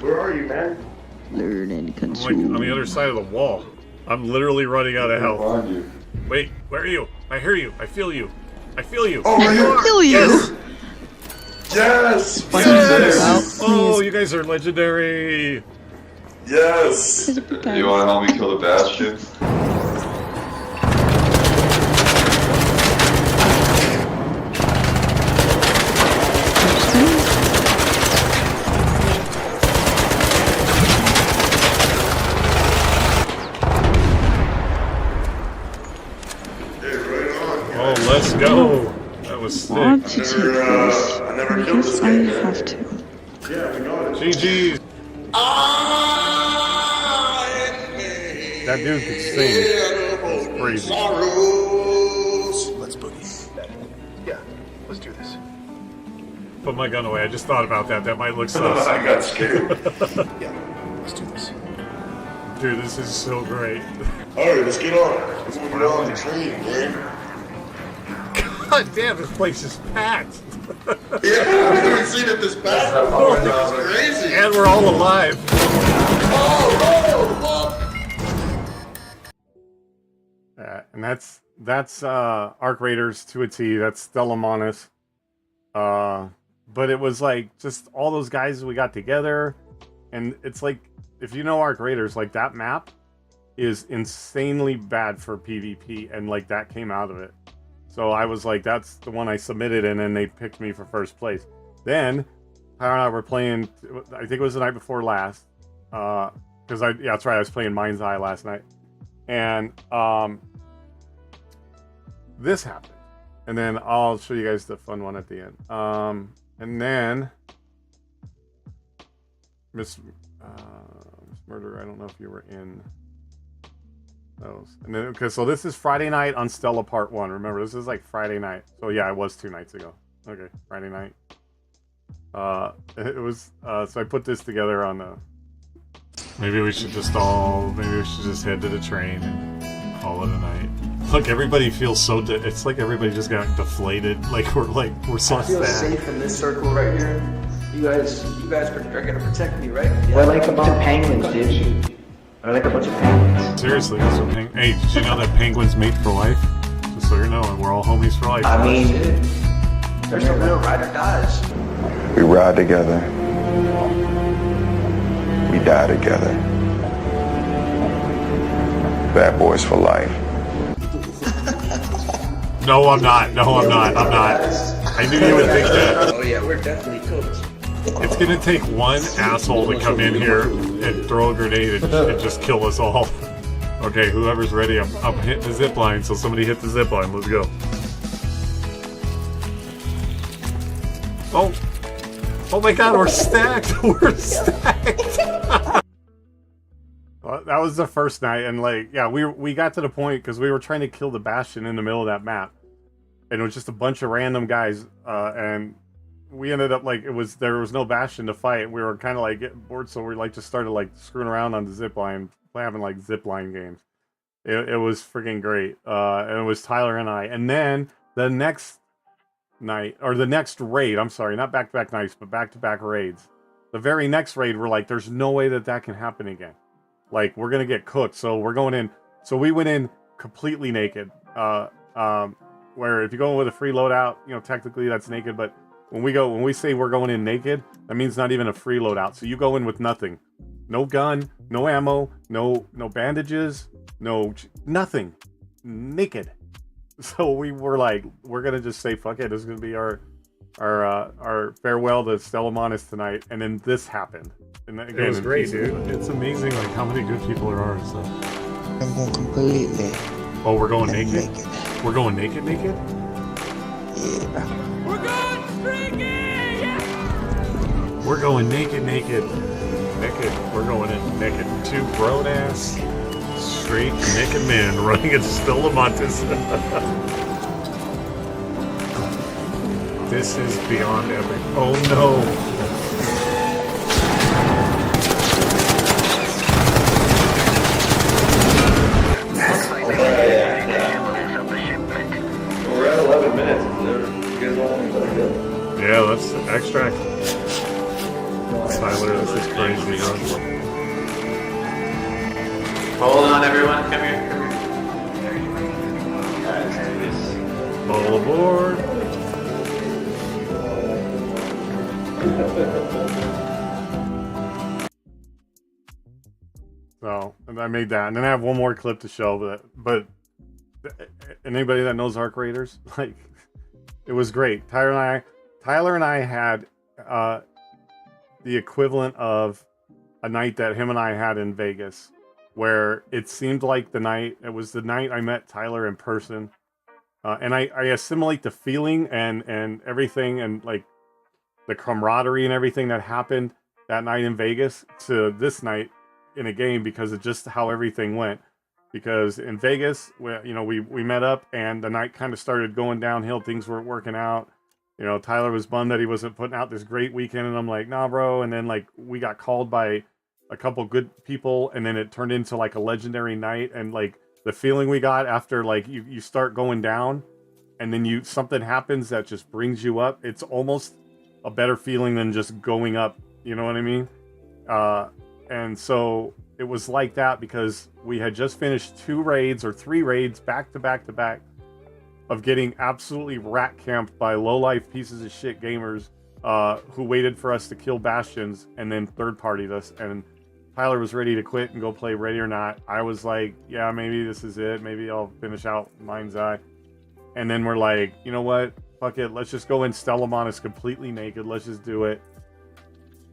Where are you, man? Learn and I'm consume. like on the other side of the wall. I'm literally running out of health. Find you. Wait, where are you? I hear you. I feel you. I feel you. Oh, right here. Kill you! Yes! Yes! Oh, you guys are legendary. Yes! There's a big guy. You wanna help me kill the Bastion? Hey, right on. Oh, let's go. That was sick. Want to take this? I never killed Because this I guy. have to. Yeah, we got it. GG's. That dude could sing. That's crazy. Let's boogie. Yeah, let's do this. Put my gun away. I just thought about that. That might look sus. I got scared. Yeah, let's do this. Dude, this is so great. Alright, let's get on. Let's get on the train, man. God damn, this place is packed. Yeah, I've never seen it this bad. It's crazy. And we're all alive. And that's Arc Raiders to a T. That's Stella Monis. But it was like just all those guys we got together, and it's like if you know Arc Raiders, like that map is insanely bad for PvP, and like that came out of it. So I was like, that's the one I submitted in, and they picked me for first place. Then Tyler and I were playing. I think it was the night before last, because yeah, that's right. I was playing Mind's Eye last night, and this happened. And then I'll show you guys the fun one at the end. And then Miss Murder, I don't know if you were in those. And then okay, so this is Friday night on Stella Part 1. Remember, this is like Friday night. So yeah, it was 2 nights ago. Okay, Friday night. It was so I put this together on the maybe we should just head to the train and call it a night. Look, everybody feels so. It's like everybody just got deflated. Like we're so I feel sad. safe in this circle right here. You guys are gonna protect me, right? Yeah. We're like a bunch of penguins, dude. We're like a bunch of penguins. Seriously, that's what hey, did you know that penguins mate for life? Just so you know, and we're all homies for life. I mean, There's no real ride or dies. We ride together. We die together. Bad boys for life. No, I'm not. No, I'm not. I'm not. I knew you would think that. Oh yeah, we're definitely cooked. It's gonna take one asshole to come in here and throw a grenade and just kill us all. Okay, whoever's ready, I'm hitting the zip line, so somebody hit the zip line. Let's go. Oh. Oh my god, we're stacked. We're stacked. Well, that was the first night, and like, yeah, we got to the point because we were trying to kill the Bastion in the middle of that map, and it was just a bunch of random guys, and we ended up like there was no Bastion to fight. We were kind of like getting bored, so we like just started like screwing around on the zip line, having like zip line games. It was freaking great, and it was Tyler and I, and then the next night or the next raid. I'm sorry, not back-to-back nights, but back-to-back raids. The very next raid, we're like, there's no way that can happen again. Like, we're gonna get cooked, so we're going in. So we went in completely naked. Where if you go in with a free loadout, you know, technically that's naked, but when we say we're going in naked, that means not even a free loadout. So you go in with nothing, no gun, no ammo, no bandages, nothing, naked. So we were like, we're gonna just say fuck it. This is gonna be our farewell to Stella Monis tonight, and then this happened. And again, it was great, dude. It's amazing, like how many good people there are. So I'm going completely. oh, we're going naked. We're going naked. Yeah. We're going freaky! Yeah! We're going naked. We're going in naked. 2 grown ass, straight naked men running into Stella Montes. This is beyond epic. Oh no. We're at 11 minutes. You guys all want to go? Yeah, let's extract. Tyler, this is crazy, huh? Hold on, everyone. Come here. All aboard. So, and I made that, and then I have one more clip to show. But anybody that knows Arc Raiders, like, it was great. Tyler and I had the equivalent of a night that him and I had in Vegas, where it seemed like it was the night I met Tyler in person. And I assimilate the feeling and everything and like the camaraderie and everything that happened that night in Vegas to this night in a game because of just how everything went. Because in Vegas, we met up and the night kind of started going downhill. Things weren't working out. You know, Tyler was bummed that he wasn't putting out this great weekend, and I'm like, nah, bro. And then like we got called by a couple good people, and then it turned into like a legendary night. And like the feeling we got after like you start going down, and then something happens that just brings you up. It's almost a better feeling than just going up. You know what I mean? And so it was like that because we had just finished 2 raids or 3 raids back to back to back of getting absolutely rat camped by low-life pieces of shit gamers who waited for us to kill bastions and then third-partied us. And Tyler was ready to quit and go play Ready or Not. I was like, yeah, maybe this is it. Maybe I'll finish out Mind's Eye. And then we're like, you know what? Fuck it. Let's just go in. Stellamon is completely naked. Let's just do it.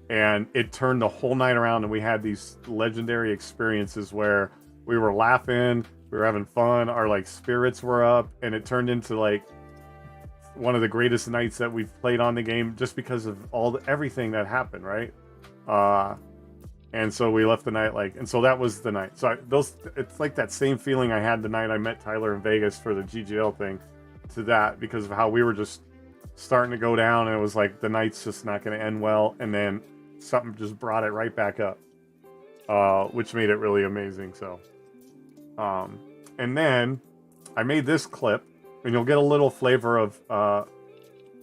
And it turned the whole night around, and we had these legendary experiences where we were laughing, we were having fun, our like spirits were up, and it turned into like one of the greatest nights that we've played on the game just because of everything that happened, right? And so we left the night and so that was the night. So it's like that same feeling I had the night I met Tyler in Vegas for the GGL thing to that, because of how we were just starting to go down, and it was like the night's just not going to end well, and then something just brought it right back up, which made it really amazing. So and then I made this clip, and you'll get a little flavor of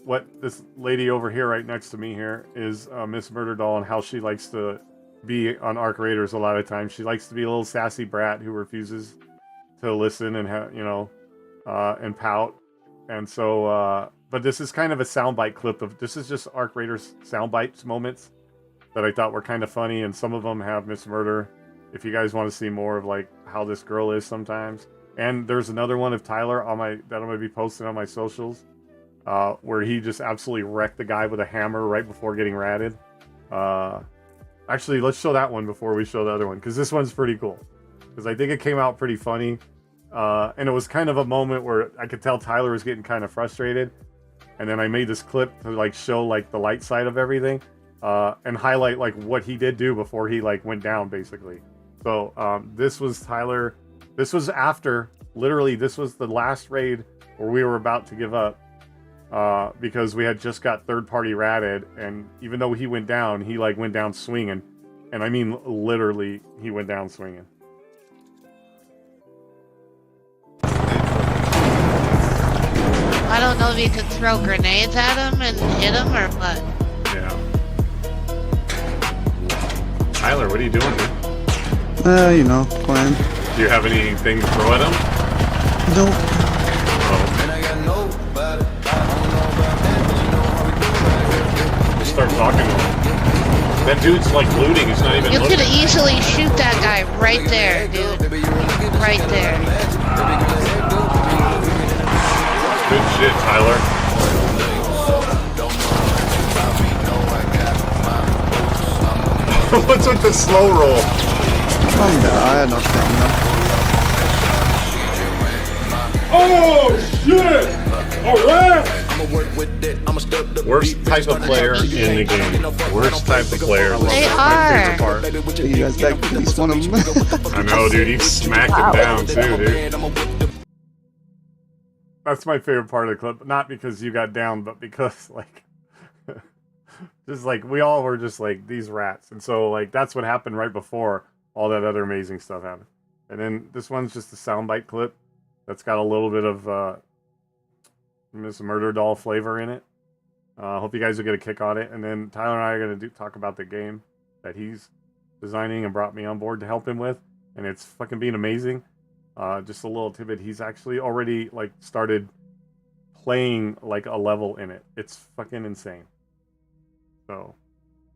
what this lady over here right next to me here is, Miss Murder Doll, and how she likes to be on Arc Raiders a lot of times. She likes to be a little sassy brat who refuses to listen and and pout. And so but this is kind of a soundbite clip of, this is just Arc Raiders soundbites moments that I thought were kind of funny, and some of them have Miss Murder, if you guys want to see more of like how this girl is sometimes. And there's another one of Tyler that I'm going to be posting on my socials, where he just absolutely wrecked the guy with a hammer right before getting ratted. Actually, let's show that one before we show the other one, because this one's pretty cool, because I think it came out pretty funny. And it was kind of a moment where I could tell Tyler was getting kind of frustrated, and then I made this clip to like show like the light side of everything, and highlight like what he did do before he like went down, basically. So this was Tyler. This was after, literally, this was the last raid where we were about to give up, because we had just got third-party ratted, and even though he went down, he like went down swinging, and I mean literally, he went down swinging. I don't know if you could throw grenades at him and hit him or what. Yeah. Tyler, what are you doing, dude? Playing. Do you have anything to throw at him? Nope. We'll start talking to him. That dude's like looting, he's not even You looking. could easily shoot that guy right there, dude. Right there. Good shit, Tyler. What's with the slow roll? I had no stamina. Oh shit! Alright! Worst type of player in the game. Worst type of player. They My are. favorite part. You guys back at least one of them. I know, dude. He smacked him down too, dude. That's my favorite part of the clip. Not because you got down, but because like, just like we all were just like these rats, and so like that's what happened right before all that other amazing stuff happened. And then this one's just a soundbite clip that's got a little bit of Miss Murder Doll flavor in it. Hope you guys will get a kick on it. And then Tyler and I are going to talk about the game that he's designing and brought me on board to help him with. And it's fucking being amazing. Just a little tidbit. He's actually already like started playing like a level in it. It's fucking insane. So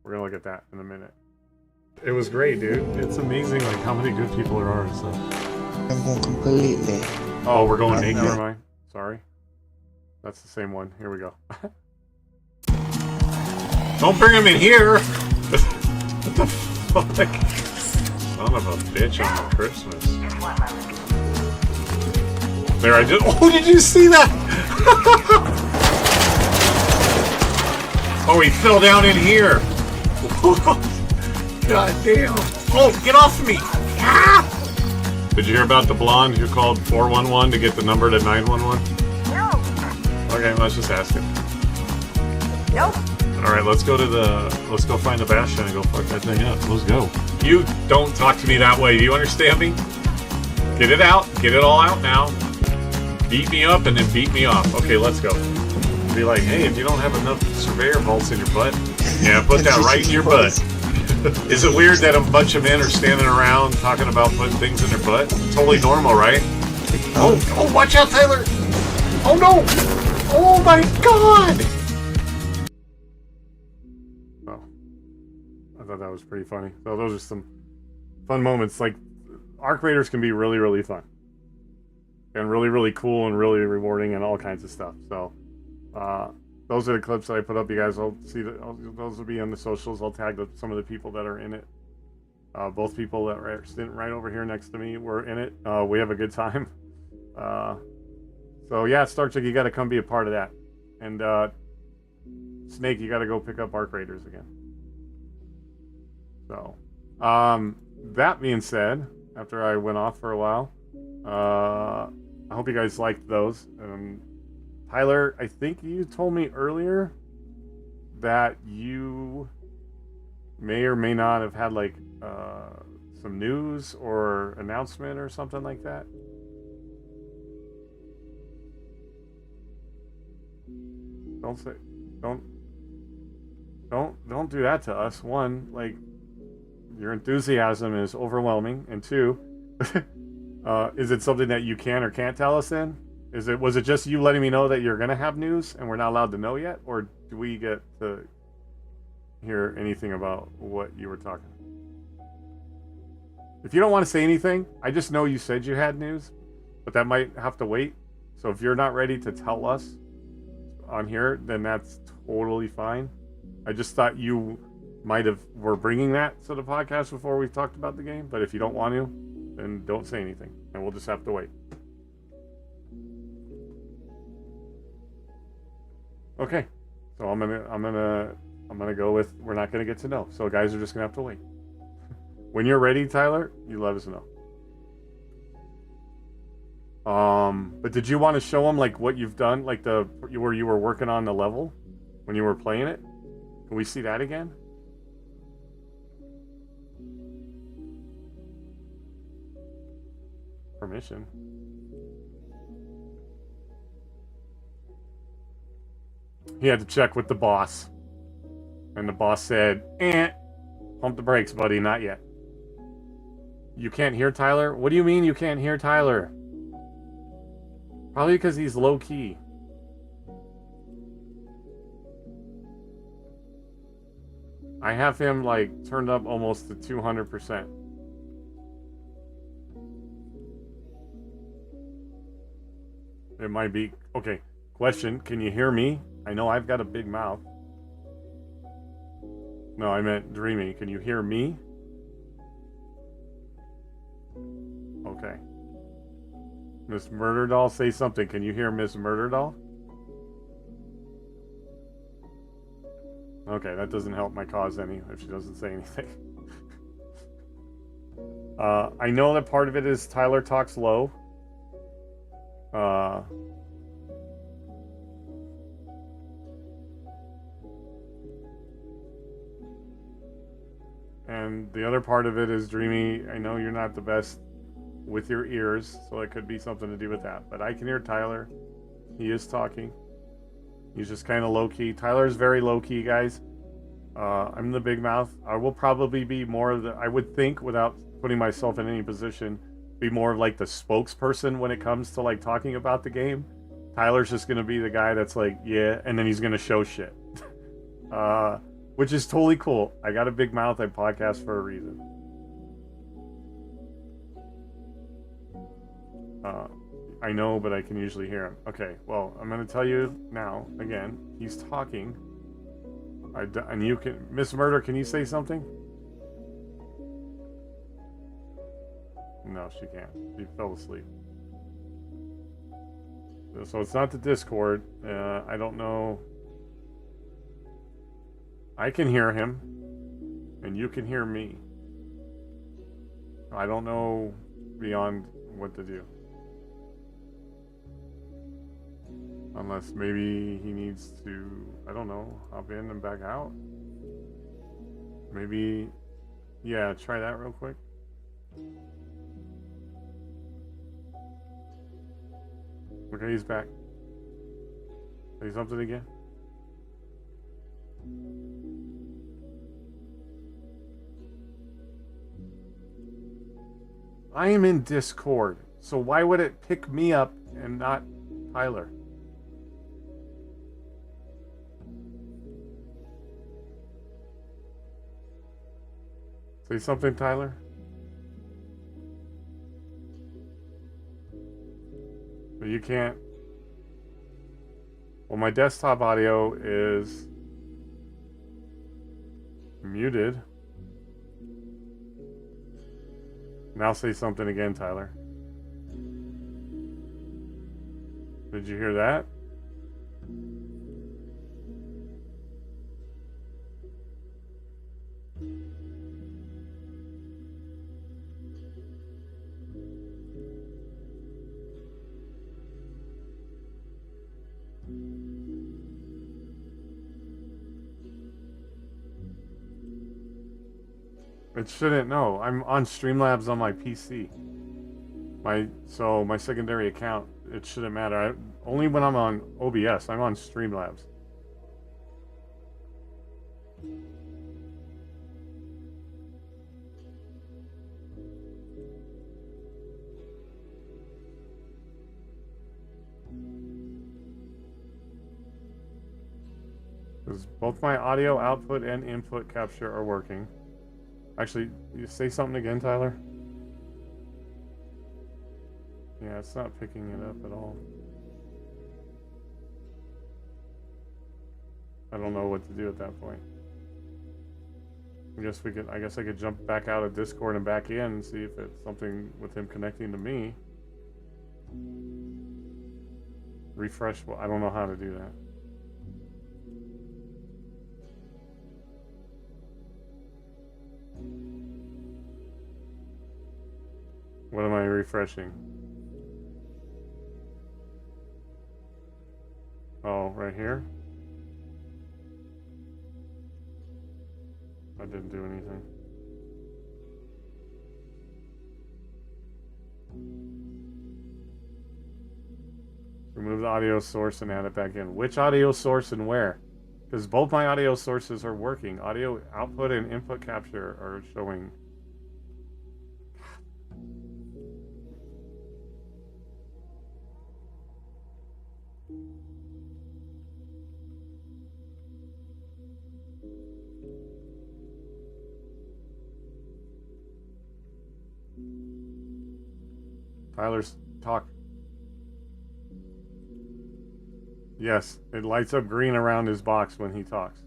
we're going to look at that in a minute. It was great, dude. It's amazing like how many good people there are. So. I'm going completely. Oh, we're going naked, never mind. Sorry. That's the same one. Here we go. Don't bring him in here! What the fuck? Son of a bitch on Christmas. There, I just. Oh, did you see that? Oh, he fell down in here. God damn. Oh, get off of me. Ah! Did you hear about the blonde who called 411 to get the number to 911? No. Okay, let's just ask him. Nope. Alright, let's go find the Bastion and go fuck that thing up. Let's go. You don't talk to me that way, do you understand me? Get it out. Get it all out now. Beat me up and then beat me off. Okay, let's go. Be like, hey, if you don't have enough surveyor bolts in your butt, yeah, put that right in your butt. Is it weird that a bunch of men are standing around talking about putting things in their butt? Totally normal, right? Oh, watch out, Tyler! Oh no! Oh my god! Oh. I thought that was pretty funny. So those are some fun moments. Like, Arc Raiders can be really, really fun. And really, really cool and really rewarding and all kinds of stuff. So, those are the clips that I put up. You guys will see that those will be on the socials. I'll tag some of the people that are in it. Both people that are sitting right over here next to me were in it. We have a good time. So yeah, Star Trek, you got to come be a part of that. And Snake, you got to go pick up Arc Raiders again. So, that being said, after I went off for a while, I hope you guys liked those. Tyler, I think you told me earlier that you may or may not have had like some news or announcement or something like that. Don't do that to us. One, like, your enthusiasm is overwhelming, and two, is it something that you can or can't tell us then? Was it just you letting me know that you're gonna have news and we're not allowed to know yet, or do we get to hear anything about what you were talking? If you don't want to say anything, I just know you said you had news, but that might have to wait. So if you're not ready to tell us on here, then that's totally fine. I just thought you were bringing that to the podcast before we talked about the game, but if you don't want to, then don't say anything, and we'll just have to wait. Okay, so I'm gonna go with we're not gonna get to know. So guys are just gonna have to wait. When you're ready, Tyler, you let us know. But did you want to show them like what you've done, like where you were working on the level when you were playing it? Can we see that again? Permission. He had to check with the boss. And the boss said, pump the brakes, buddy, not yet. You can't hear Tyler? What do you mean you can't hear Tyler? Probably because he's low key. I have him like turned up almost to 200%. It might be okay. Question, can you hear me? I know I've got a big mouth. No, I meant Dreamy. Can you hear me? Okay. Miss Murder Doll, say something. Can you hear Miss Murder Doll? Okay, that doesn't help my cause any if she doesn't say anything. I know that part of it is Tyler talks low. And the other part of it is Dreamy. I know you're not the best with your ears, so it could be something to do with that. But I can hear Tyler. He is talking. He's just kind of low-key. Tyler's very low-key, guys. I'm the big mouth. I will probably be more of the, I would think, without putting myself in any position, be more of like the spokesperson when it comes to like talking about the game. Tyler's just going to be the guy that's like, yeah, and then he's going to show shit. Which is totally cool. I got a big mouth. I podcast for a reason. I know, but I can usually hear him. Okay, well, I'm going to tell you now, again, he's talking. And you can... Miss Murder, can you say something? No, she can't. She fell asleep. So it's not the Discord. I don't know... I can hear him. And you can hear me. I don't know beyond what to do. Unless maybe he needs to, I don't know, hop in and back out. Maybe, yeah, try that real quick. Okay, he's back. Say something again. I am in Discord, so why would it pick me up and not Tyler? Say something, Tyler. But you can't. Well, my desktop audio is muted. Now say something again, Tyler. Did you hear that? It shouldn't. No, I'm on Streamlabs on my PC. My secondary account. It shouldn't matter. Only when I'm on OBS. I'm on Streamlabs. Because both my audio output and input capture are working. Actually, you say something again, Tyler? Yeah, it's not picking it up at all. I don't know what to do at that point. I guess I could jump back out of Discord and back in and see if it's something with him connecting to me. Refresh, well, I don't know how to do that. What am I refreshing? Oh, right here? I didn't do anything. Remove the audio source and add it back in. Which audio source and where? Because both my audio sources are working. Audio output and input capture are showing. Tyler's talk. Yes, it lights up green around his box when he talks.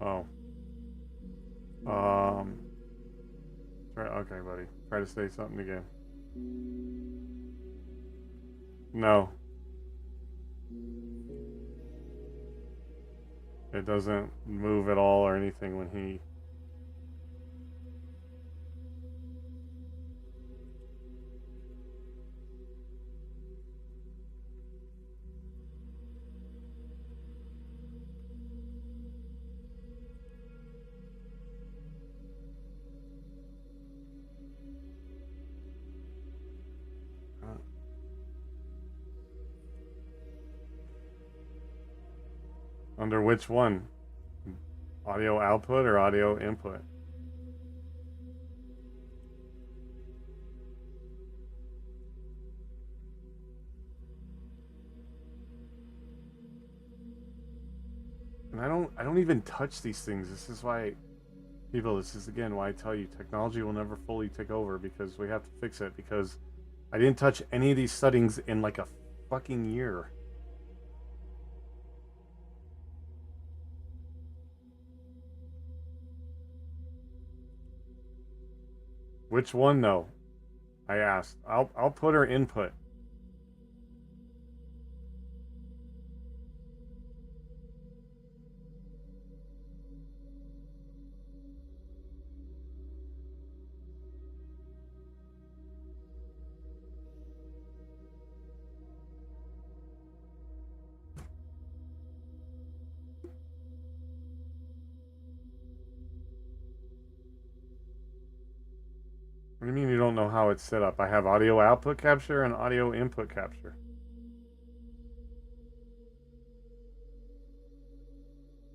Oh. Okay, buddy. Try to say something again. No. It doesn't move at all or anything when he... Under which one? Audio output or audio input? And I don't even touch these things. This is why, people, this is again why I tell you technology will never fully take over, because we have to fix it, because I didn't touch any of these settings in like a fucking year. Which one though? I asked. I'll put her input. What do you mean you don't know how it's set up? I have audio output capture and audio input capture.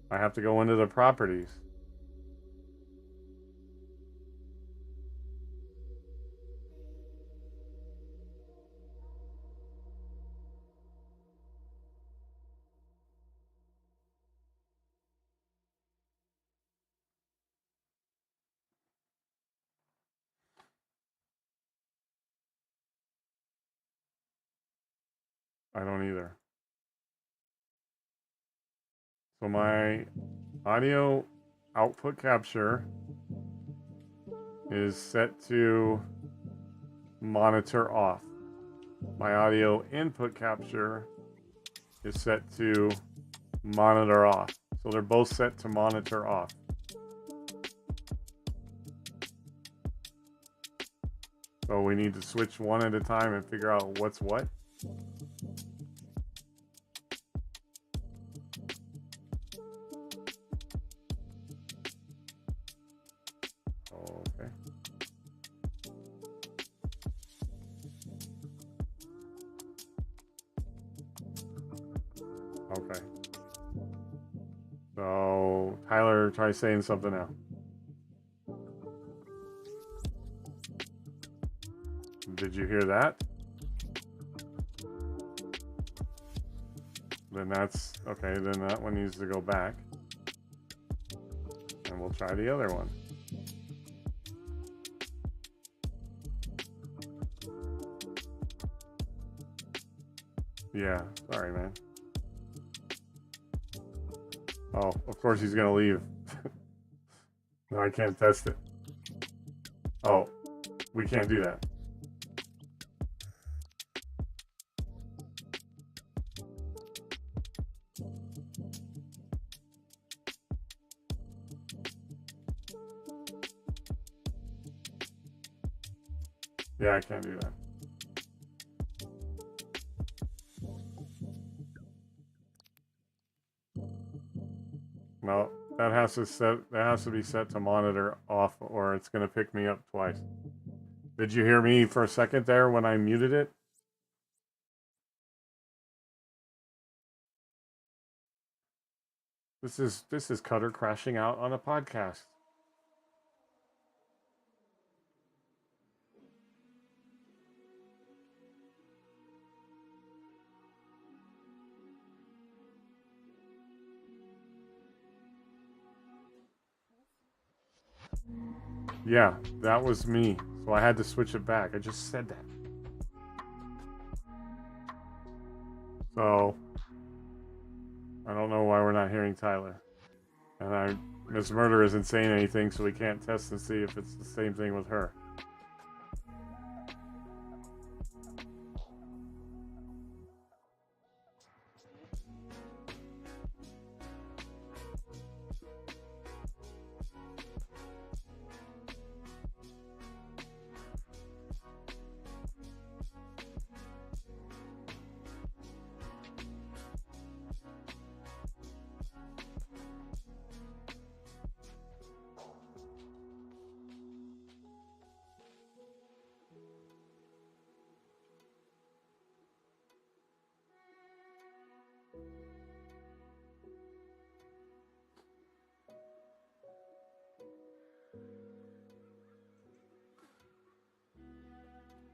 I have to go into the properties. I don't either. So my audio output capture is set to monitor off. My audio input capture is set to monitor off. So they're both set to monitor off. So we need to switch one at a time and figure out what's what. Okay. Okay. So Tyler, try saying something now. Did you hear that? Then that's okay. Then that one needs to go back, and we'll try the other one. Yeah, sorry, man. Oh, of course he's gonna leave. No, I can't test it. Oh, we can't do that. Yeah, I can't do that. No, that has to be set to monitor off, or it's gonna pick me up twice. Did you hear me for a second there when I muted it? This is Cutter crashing out on a podcast. Yeah, that was me. So I had to switch it back. I just said that. So I don't know why we're not hearing Tyler. And Miss Murder isn't saying anything, so we can't test and see if it's the same thing with her.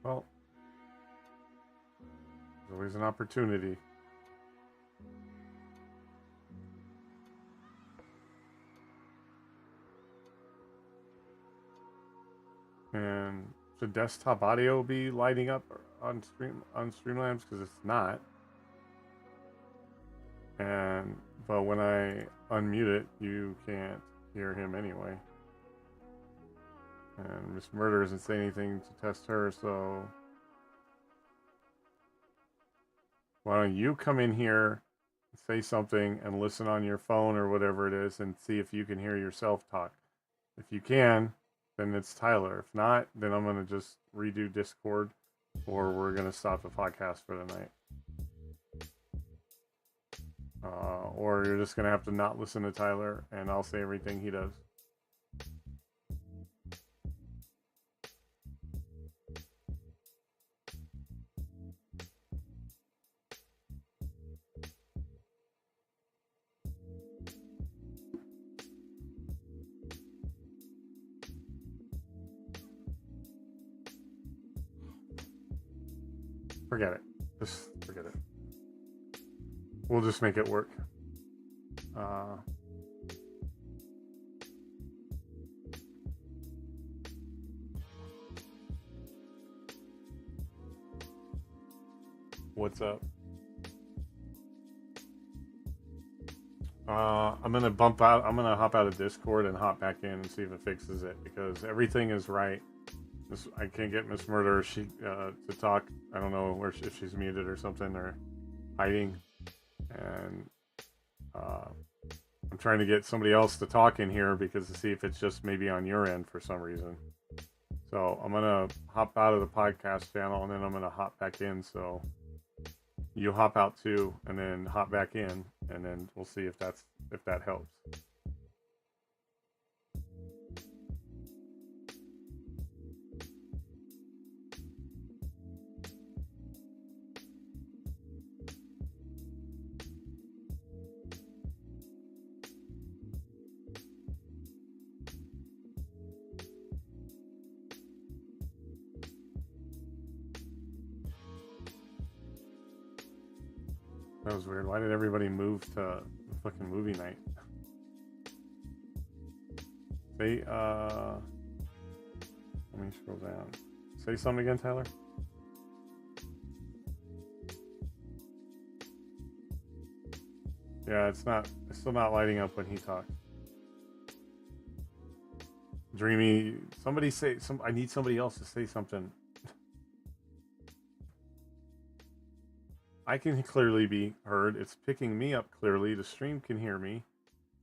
Well, there's always an opportunity. And should desktop audio be lighting up on Streamlabs? Because it's not. But when I unmute it, you can't hear him anyway. And Miss Murder doesn't say anything to test her, so why don't you come in here, say something, and listen on your phone or whatever it is, and see if you can hear yourself talk. If you can, then it's Tyler. If not, then I'm going to just redo Discord, or we're going to stop the podcast for the night. Or you're just going to have to not listen to Tyler, and I'll say everything he does. Forget it. Just forget it. We'll just make it work. What's up? I'm gonna bump out. I'm gonna hop out of Discord and hop back in and see if it fixes it, because everything is right. I can't get Miss Murder to talk. I don't know if she's muted or something or hiding, and I'm trying to get somebody else to talk in here because to see if it's just maybe on your end for some reason. So I'm gonna hop out of the podcast channel and then I'm gonna hop back in. So you hop out too, and then hop back in, and then we'll see if that helps. That was weird. Why did everybody move to the fucking movie night? Say, let me scroll down. Say something again, Tyler. Yeah, it's still not lighting up when he talks. Dreamy, somebody say I need somebody else to say something. I can clearly be heard. It's picking me up clearly. The stream can hear me.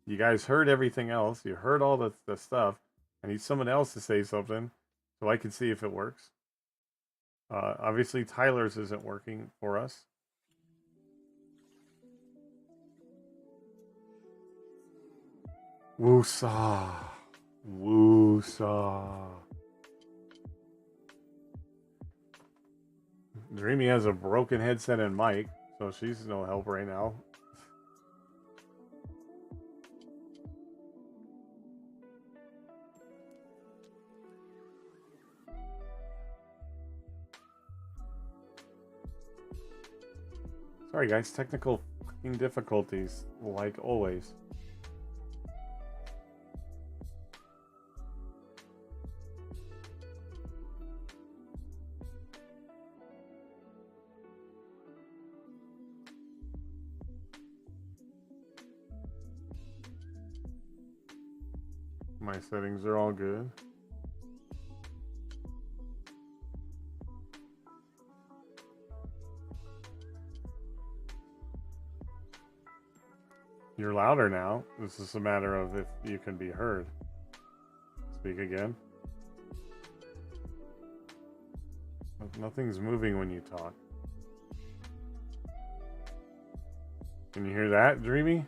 You guys heard everything else. You heard all the stuff. I need someone else to say something so I can see if it works. Obviously, Tyler's isn't working for us. Woosaw. Woosaw. Dreamy has a broken headset and mic, so she's no help right now. Sorry guys, technical fucking difficulties, like always. My settings are all good. You're louder now. This is a matter of if you can be heard. Speak again. Nothing's moving when you talk. Can you hear that, Dreamy?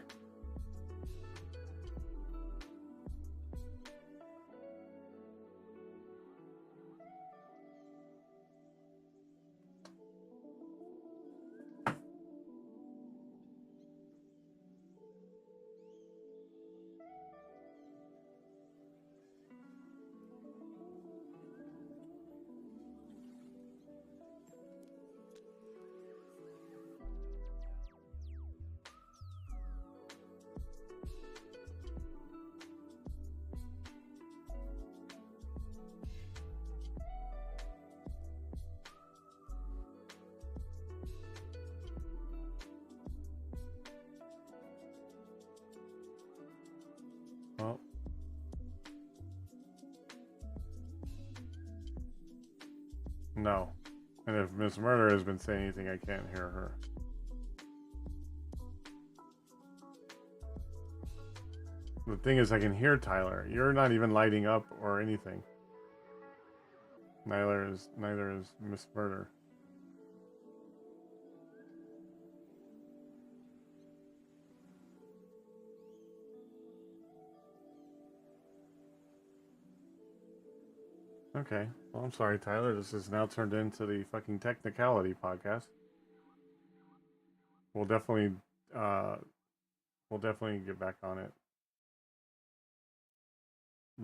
No. And if Miss Murder has been saying anything, I can't hear her. The thing is, I can hear Tyler. You're not even lighting up or anything. Neither is Miss Murder. Okay. Well, I'm sorry, Tyler. This has now turned into the fucking technicality podcast. We'll definitely get back on it.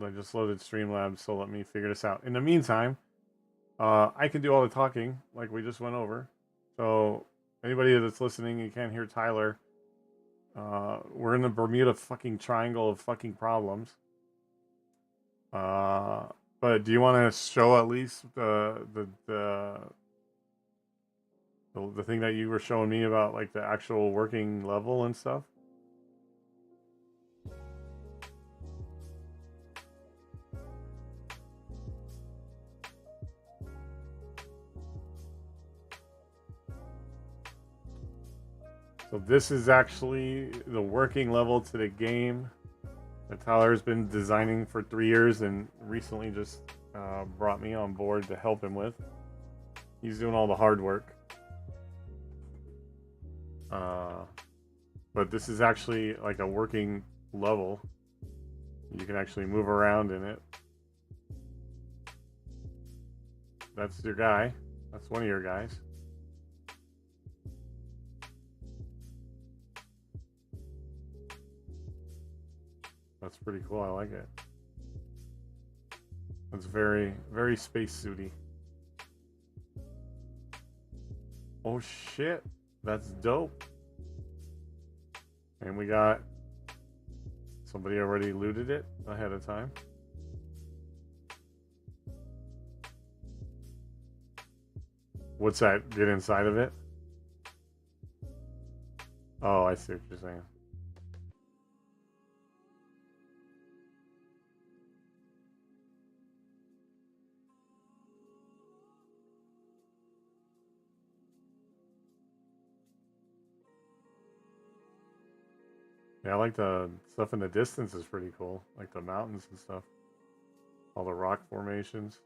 I just loaded Streamlabs, so let me figure this out. In the meantime, I can do all the talking, like we just went over. So anybody that's listening, you can't hear Tyler. We're in the Bermuda fucking Triangle of fucking problems. But do you want to show at least the thing that you were showing me about, like the actual working level and stuff? So this is actually the working level to the game that Tyler's been designing for 3 years and recently just brought me on board to help him with. He's doing all the hard work. But this is actually like a working level. You can actually move around in it. That's your guy. That's one of your guys. That's pretty cool. I like it. It's very, very spacesuity. Oh shit. That's dope. And we got somebody already looted it ahead of time. What's that? Get inside of it? Oh, I see what you're saying. Yeah, I like the stuff in the distance is pretty cool. Like the mountains and stuff. All the rock formations.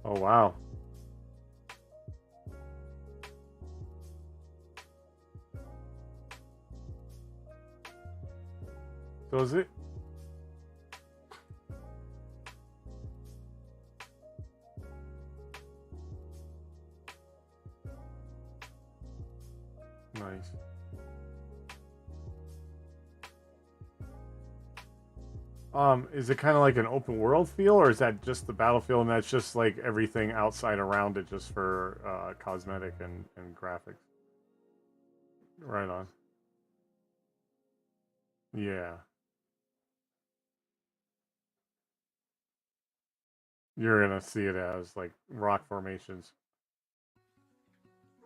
Oh, wow. So is it? Nice. Is it kind of like an open world feel, or is that just the battlefield and that's just like everything outside around it just for cosmetic and graphics? Right on. Yeah. You're gonna see it as like rock formations.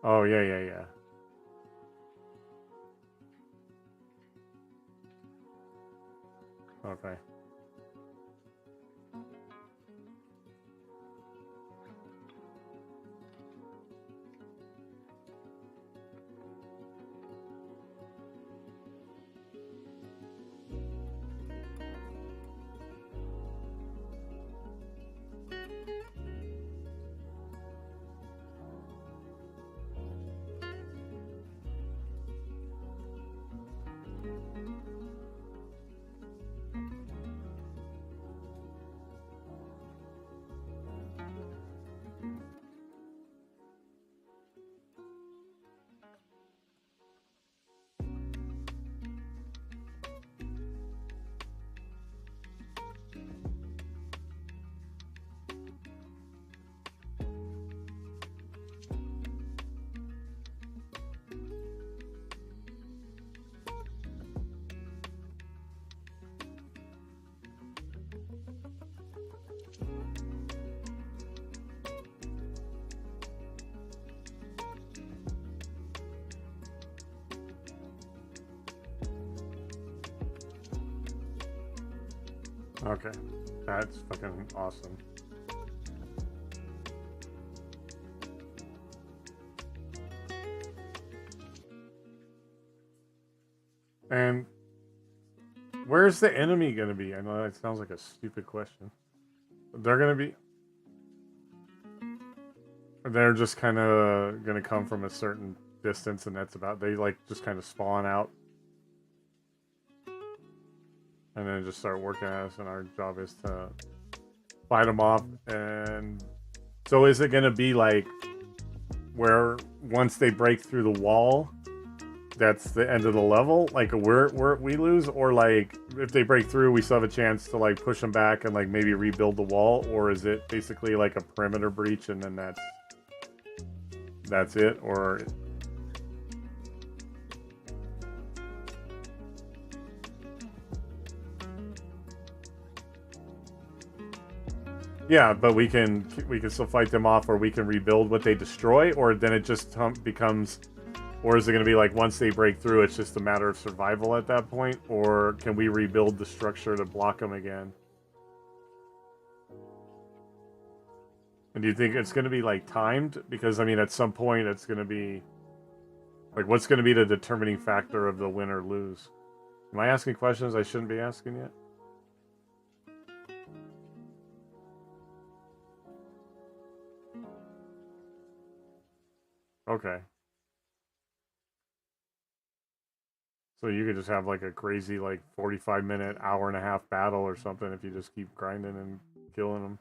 Oh, yeah, yeah, yeah. Okay. Okay. That's fucking awesome. And where's the enemy going to be? I know that sounds like a stupid question. They're going to be... They're just kind of going to come from a certain distance, and that's about... They, like, just kind of spawn out. And then just start working at us, and our job is to fight them off. And so is it going to be, like, where once they break through the wall... That's the end of the level, like we lose, or like if they break through, we still have a chance to like push them back and like maybe rebuild the wall, or is it basically like a perimeter breach and then that's it, or yeah, but we can still fight them off, or we can rebuild what they destroy, or then it just becomes. Or is it going to be like once they break through, it's just a matter of survival at that point? Or can we rebuild the structure to block them again? And do you think it's going to be like timed? Because, I mean, at some point it's going to be... Like, what's going to be the determining factor of the win or lose? Am I asking questions I shouldn't be asking yet? Okay. So you could just have like a crazy like 45-minute, hour-and-a-half battle or something if you just keep grinding and killing them.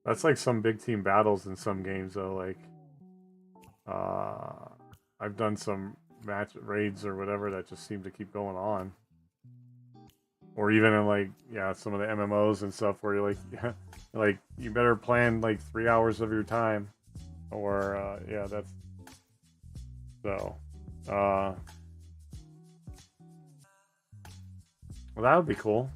That's like some big team battles in some games though. Like, I've done some match raids or whatever that just seem to keep going on. Or even in like, yeah, some of the MMOs and stuff where you're like, yeah, like you better plan like 3 hours of your time. Or yeah, that's... So, well, that would be cool.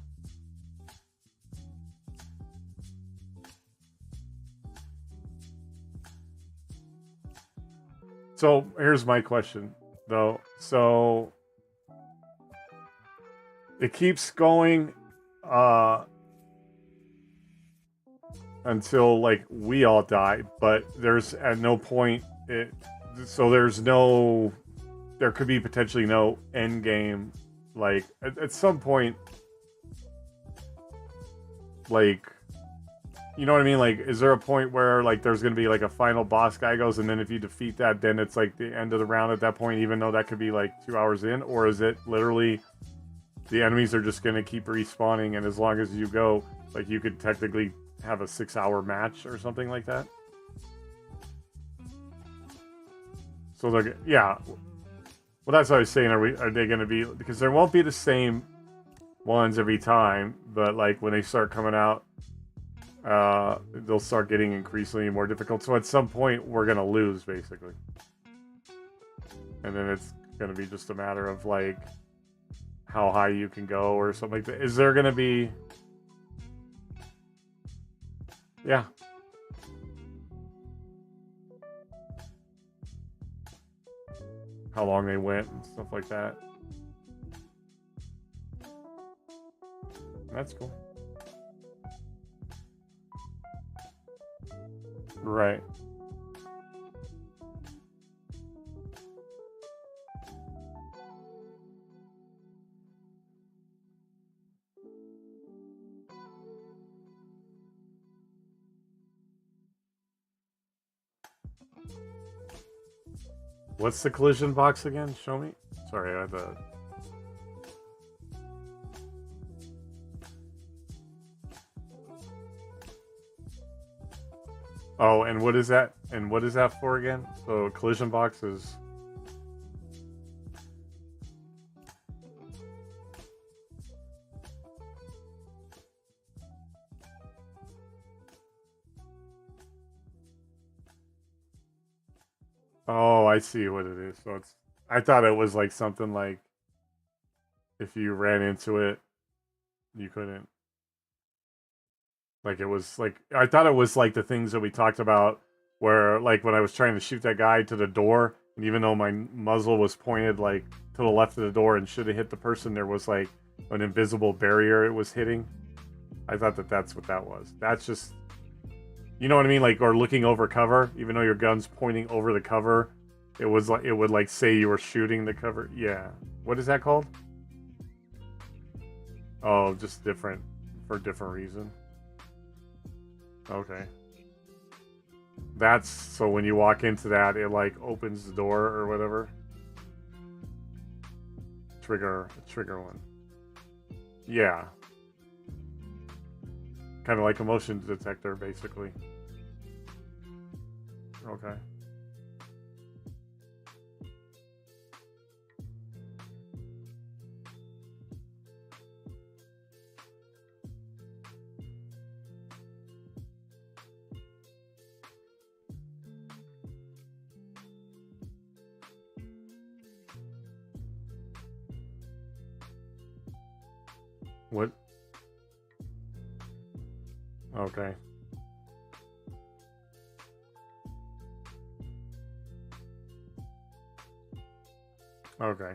So, here's my question, though. So, it keeps going, until, like, we all die, but there's at no point... So there could be potentially no end game, like at some point, like, you know what I mean? Like, is there a point where like there's gonna be like a final boss guy goes, and then if you defeat that, then it's like the end of the round at that point, even though that could be like 2 hours in? Or is it literally the enemies are just gonna keep respawning, and as long as you go, like you could technically have a 6-hour match or something like that? So they're, yeah, well, that's what I was saying. Are they going to be, because there won't be the same ones every time, but like when they start coming out, they'll start getting increasingly more difficult. So at some point we're going to lose basically. And then it's going to be just a matter of like how high you can go or something like that. Is there going to be, yeah. How long they went and stuff like that. That's cool. Right. What's the collision box again? Show me. Sorry, I had the... Oh, and what is that? And what is that for again? So collision box is... Oh, I see what it is. So it's... I thought it was like something like if you ran into it, you couldn't... Like it was like... I thought it was like the things that we talked about where like when I was trying to shoot that guy to the door And even though my muzzle was pointed like to the left of the door and should have hit the person, there was like an invisible barrier it was hitting. I thought that that's what that was. That's just, you know what I mean? Like, or looking over cover, even though your gun's pointing over the cover, it was like, it would like say you were shooting the cover. Yeah. What is that called? Oh, just different, for a different reason. Okay. That's, so when you walk into that, it like opens the door or whatever. Trigger one. Yeah. Kind of like a motion detector, basically. Okay. What? Okay. Okay.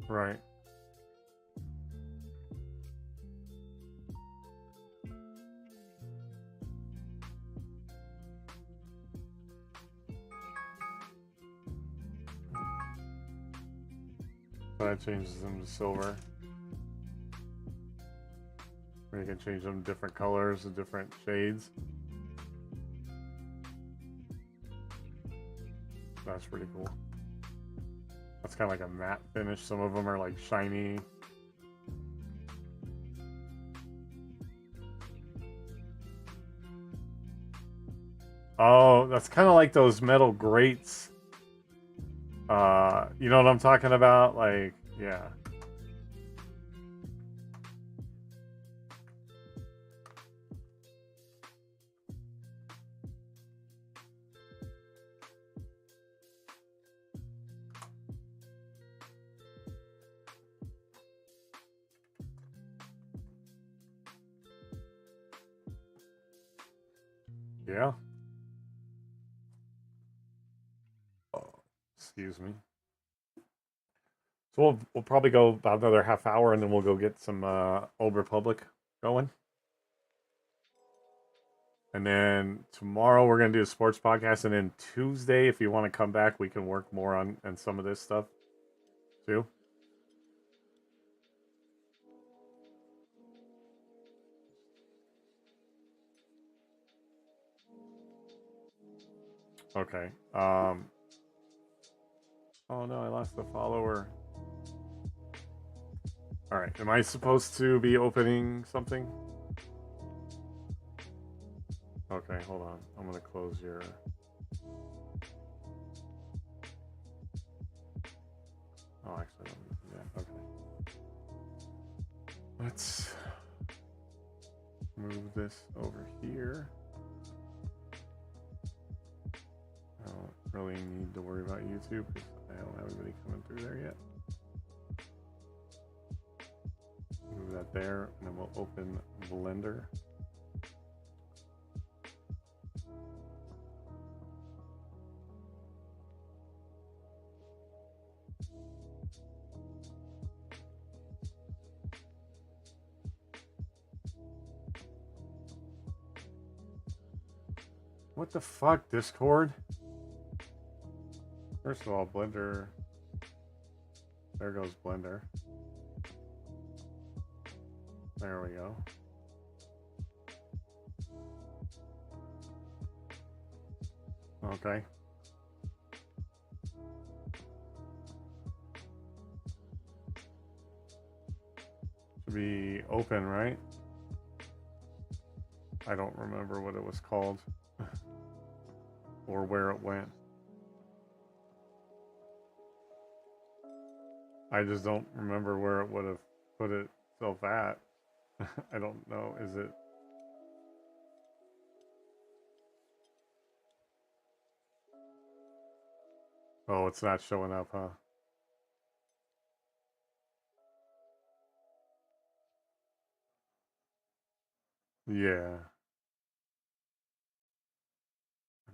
Right. That changes them to silver. Or you can change them different colors and different shades. That's pretty cool. That's kind of like a matte finish. Some of them are like shiny. Oh, that's kind of like those metal grates. You know what I'm talking about? Like, yeah. Yeah. Oh, excuse me. So we'll probably go about another half hour, and then we'll go get some Old Republic going. And then tomorrow we're gonna do a sports podcast, and then Tuesday, if you want to come back, we can work more on some of this stuff too. Okay. Oh no, I lost the follower. All right. Am I supposed to be opening something? Okay, hold on. I'm gonna close your. Oh, actually, let me do that. Okay. Let's move this over here. I don't really need to worry about YouTube because I don't have anybody coming through there yet. Move that there, and then we'll open Blender. What the fuck, Discord? First of all, Blender. There goes Blender. There we go. Okay. Should be open, right? I don't remember what it was called or where it went. I just don't remember where it would have put itself at. I don't know. Is it? Oh, it's not showing up, huh? Yeah.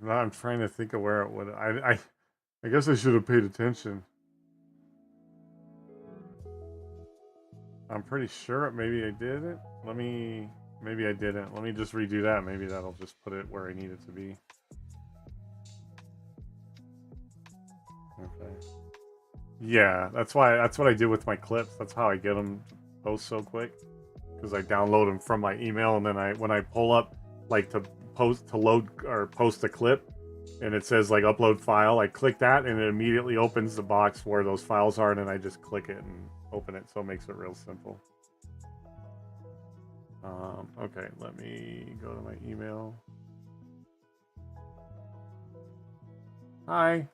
Now I'm trying to think of where it would. I guess I should have paid attention. I'm pretty sure maybe I did it. Maybe I didn't. Let me just redo that. Maybe that'll just put it where I need it to be. Okay. Yeah, that's what I do with my clips. That's how I get them to post so quick. Because I download them from my email, and then when I pull up like to load or post a clip, and it says like upload file, I click that, and it immediately opens the box where those files are, and then I just click it and open it. So it makes it real simple. Okay, let me go to my email. Hi.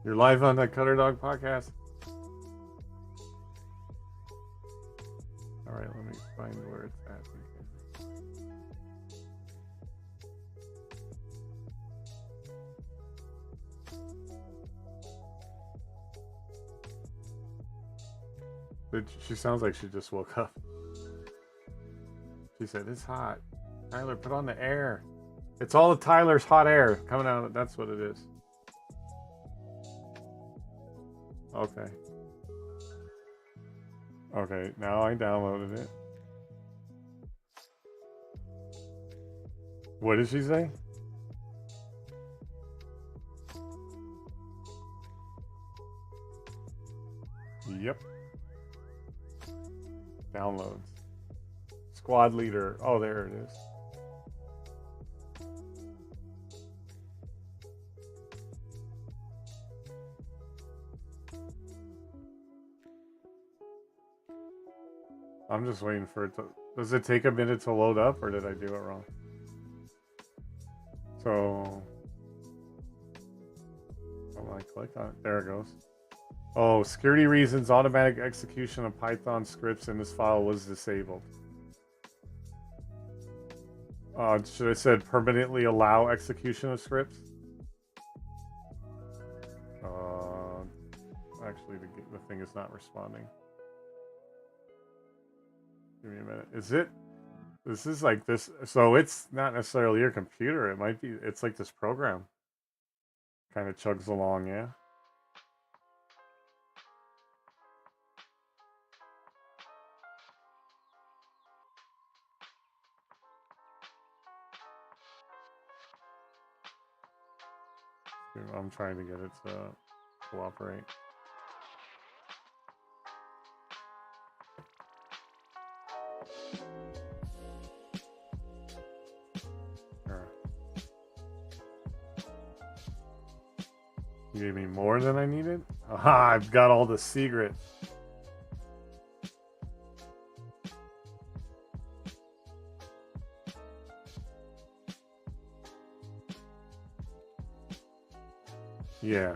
You're live on the Cutterdawg podcast. All right, let me find where it's at. She sounds like she just woke up. She said, "It's hot. Tyler, put on the air. It's all of Tyler's hot air coming out. That's what it is." Okay. Okay, now I downloaded it. What did she say? Yep. Downloads. Squad leader. Oh, there it is. I'm just waiting for it to... Does it take a minute to load up, or did I do it wrong? So... When I click on it, there it goes. Oh, security reasons, automatic execution of Python scripts in this file was disabled. Should I said permanently allow execution of scripts? Actually, the thing is not responding. Give me a minute. Is it? This is like this. So it's not necessarily your computer. It might be. It's like this program. Kind of chugs along, yeah. I'm trying to get it to cooperate. Here. You gave me more than I needed? Aha, I've got all the secrets. Yeah.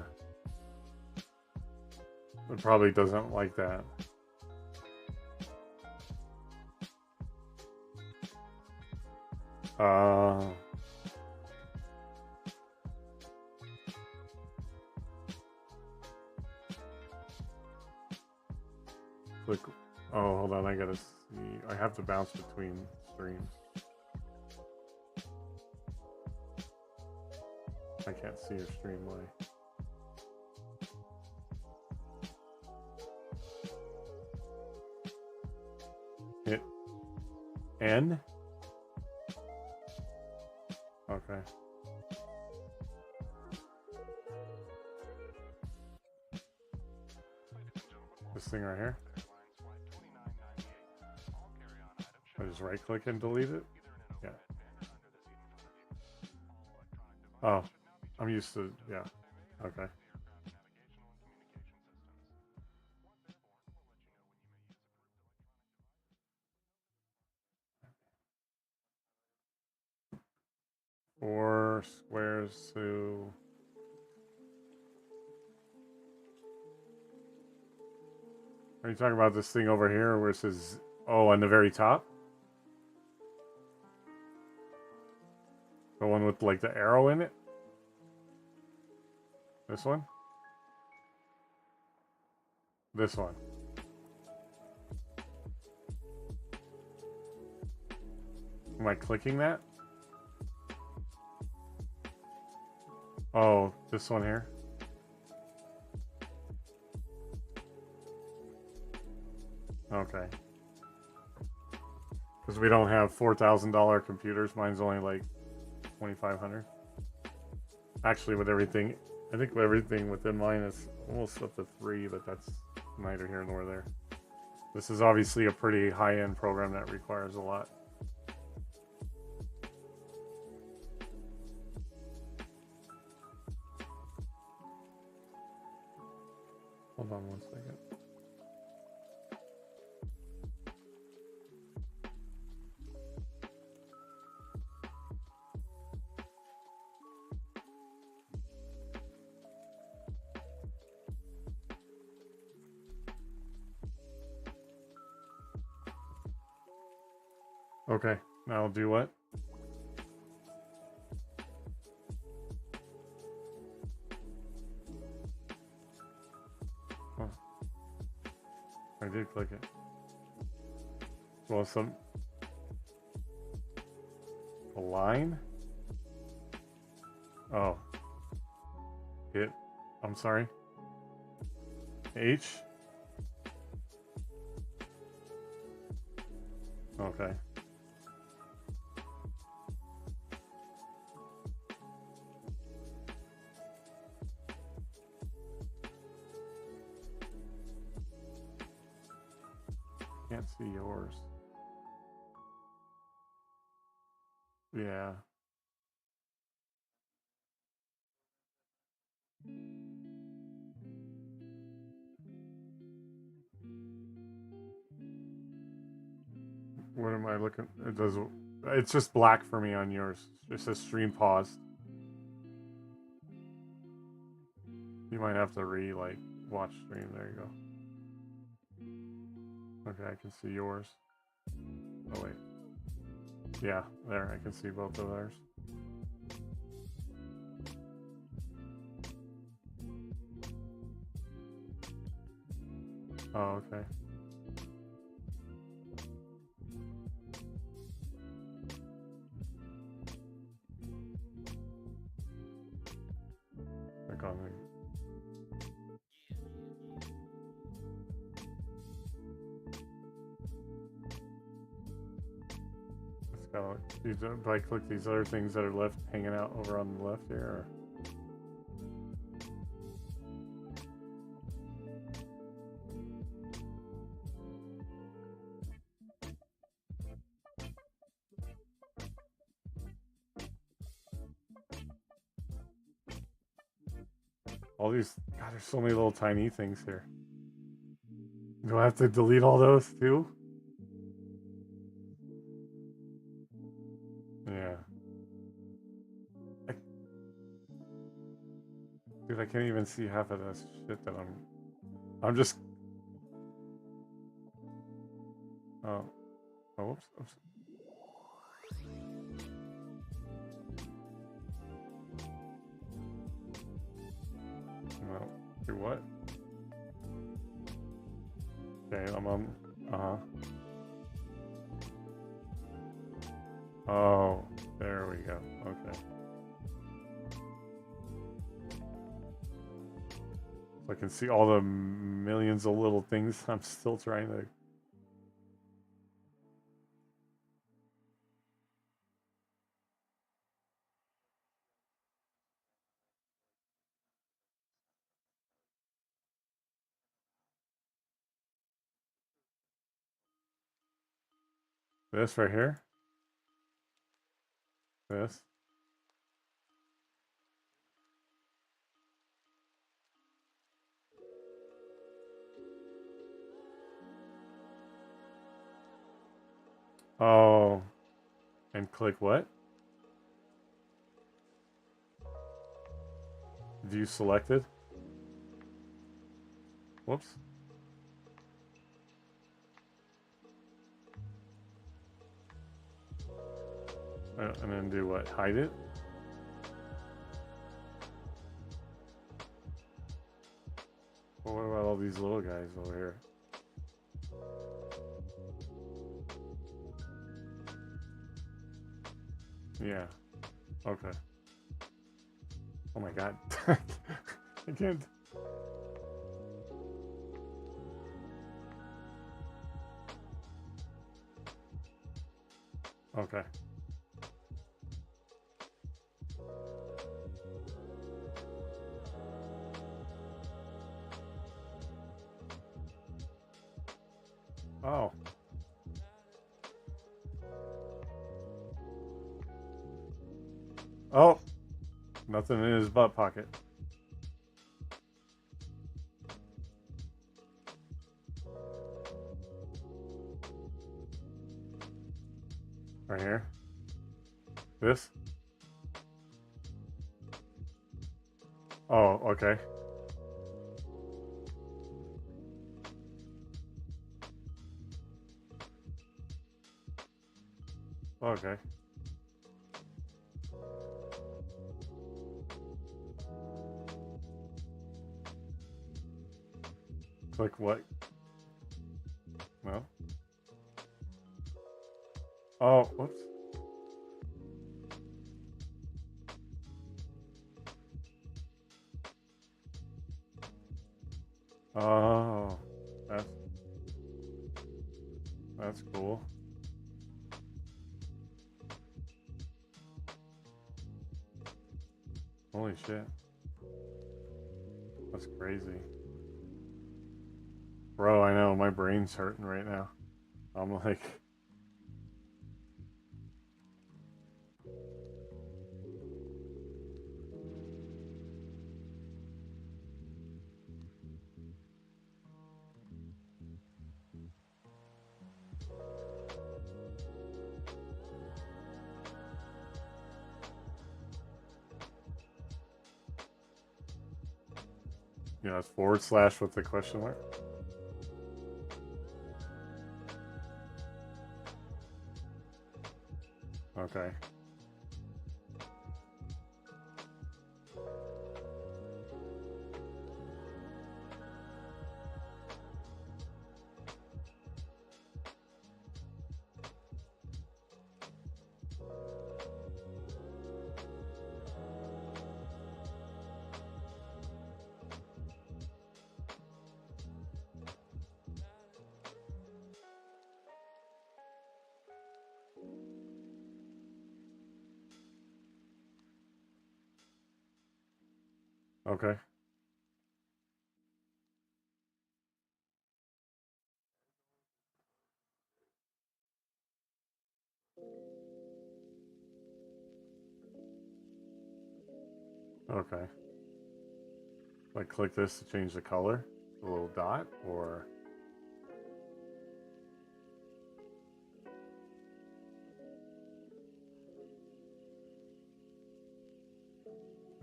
It probably doesn't like that. Click. Oh, hold on. I gotta see. I have to bounce between streams. I can't see your stream live. Hit N? Okay. This thing right here? I just right click and delete it? Yeah. Oh, I'm used to, yeah. Okay. Four squares to... Are you talking about this thing over here where it says, oh, on the very top? The one with like the arrow in it? This one? This one. Am I clicking that? Oh, this one here? Okay. Because we don't have $4,000 computers. Mine's only like 2,500. Actually, with everything, I think everything within mine is almost up to 3, but that's neither here nor there. This is obviously a pretty high-end program that requires a lot. Hold on one second. Okay, now I'll do what? Oh, I did click it. Well, a line? Oh. Hit. I'm sorry. H? Okay. Can't see yours. Yeah. What am I looking? It does. It's just black for me on yours. It says stream paused. You might have to watch stream. There you go. Okay, I can see yours. Oh wait. Yeah, there. I can see both of theirs. Oh, okay. Click on the. Let's go. Do I click these other things that are left hanging out over on the left here? Or? All these, God, there's so many little tiny things here. Do I have to delete all those too? Yeah. Dude, I can't even see half of this shit that I'm just. Oh. Oh, whoops. Oops. No. Do what? Okay, I'm on. Oh, there we go. Okay. So I can see all the millions of little things I'm still trying to. This right here. This. Oh. And click what? View selected. Whoops. And then do what? Hide it? But what about all these little guys over here? Yeah. Okay. Oh my god. I can't. Okay. Oh. Oh. Nothing in his butt pocket. Right here. This? Oh, okay. Okay. Click what? No? Oh, whoops. Oh, that's cool. Holy shit. That's crazy. Bro, I know, my brain's hurting right now. I'm like... Yeah, it's / with the question mark. Okay. Okay. Okay. Like click this to change the color, the little dot, or...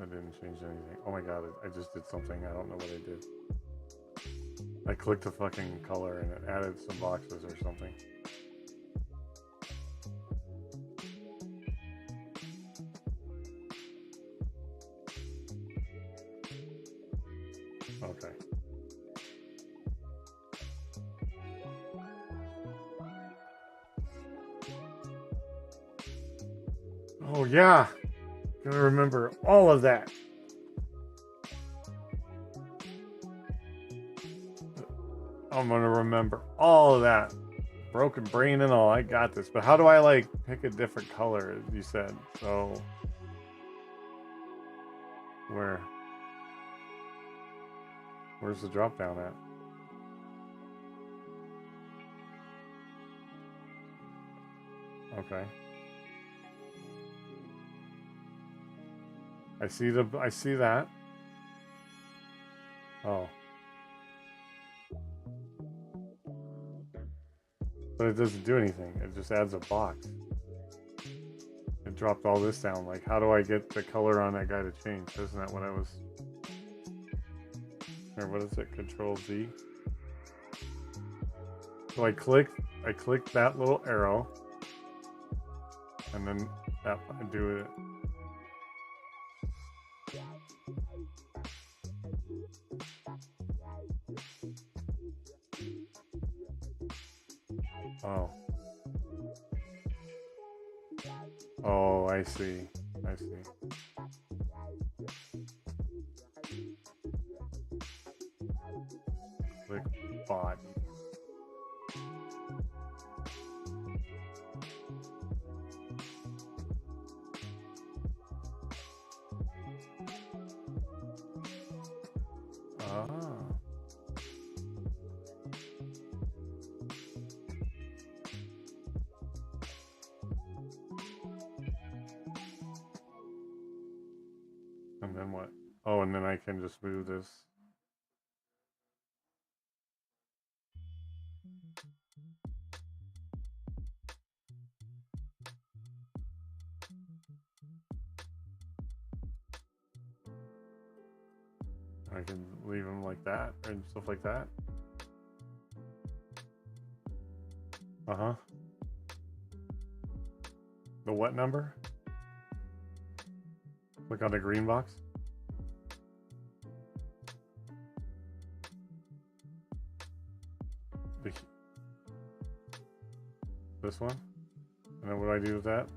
I didn't change anything. Oh my god, I just did something. I don't know what I did. I clicked the fucking color and it added some boxes or something. Okay. Oh yeah! Gotta remember all of that. I'm gonna remember all of that. Broken brain and all, I got this. But how do I like pick a different color, you said? So where's the drop down at? Okay. I see that. Oh. But it doesn't do anything. It just adds a box. It dropped all this down. Like, how do I get the color on that guy to change? Isn't that what I was... Or what is it? Control Z? So I clicked that little arrow. And then that I do it. Oh. Oh, I see. I see. Click body. Ah. And then what? Oh, and then I can just move this. I can leave them like that and stuff like that. Uh-huh. The what number? Click on the green box. This one? And then what do I do with that?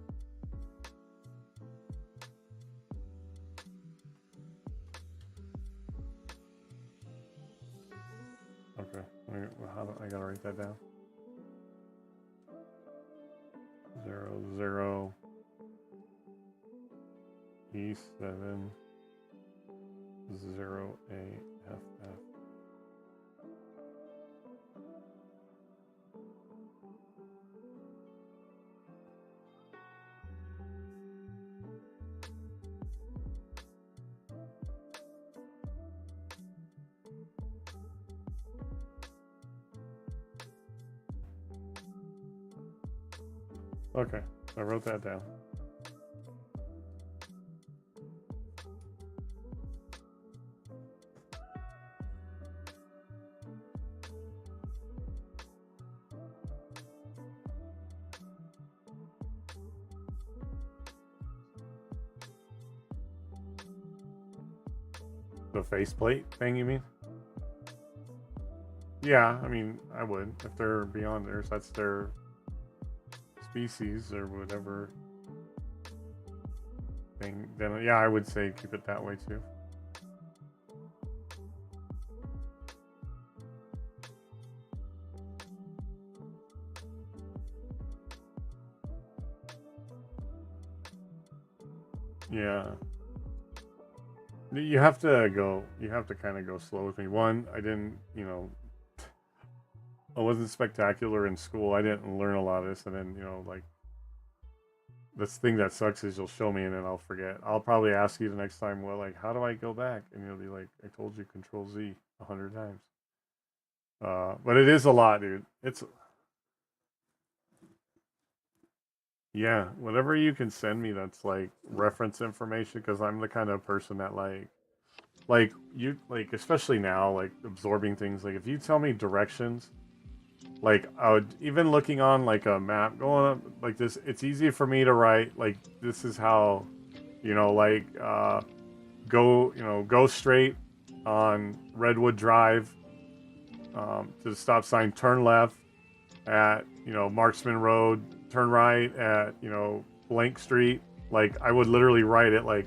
Okay. How do I gotta write that down? 0, 0, E7, 0, A, F, F. Okay, I wrote that down. The faceplate thing, you mean? Yeah, I mean, I would. If they're beyond theirs, that's their species or whatever thing, then yeah, I would say keep it that way too. Yeah. You have to kind of go slow with me. One, I didn't, I wasn't spectacular in school. I didn't learn a lot of this. And then, like, this thing that sucks is you'll show me and then I'll forget. I'll probably ask you the next time, well, like, how do I go back? And you'll be like, I told you Control Z 100 times. But it is a lot, dude. Yeah, whatever you can send me that's like reference information, because I'm the kind of person that like you, like, especially now, like absorbing things. Like if you tell me directions, like I would, even looking on like a map going up like this, it's easy for me to write like this is how, go straight on Redwood Drive to the stop sign, turn left at Marksman Road, turn right at Blank Street. Like I would literally write it like,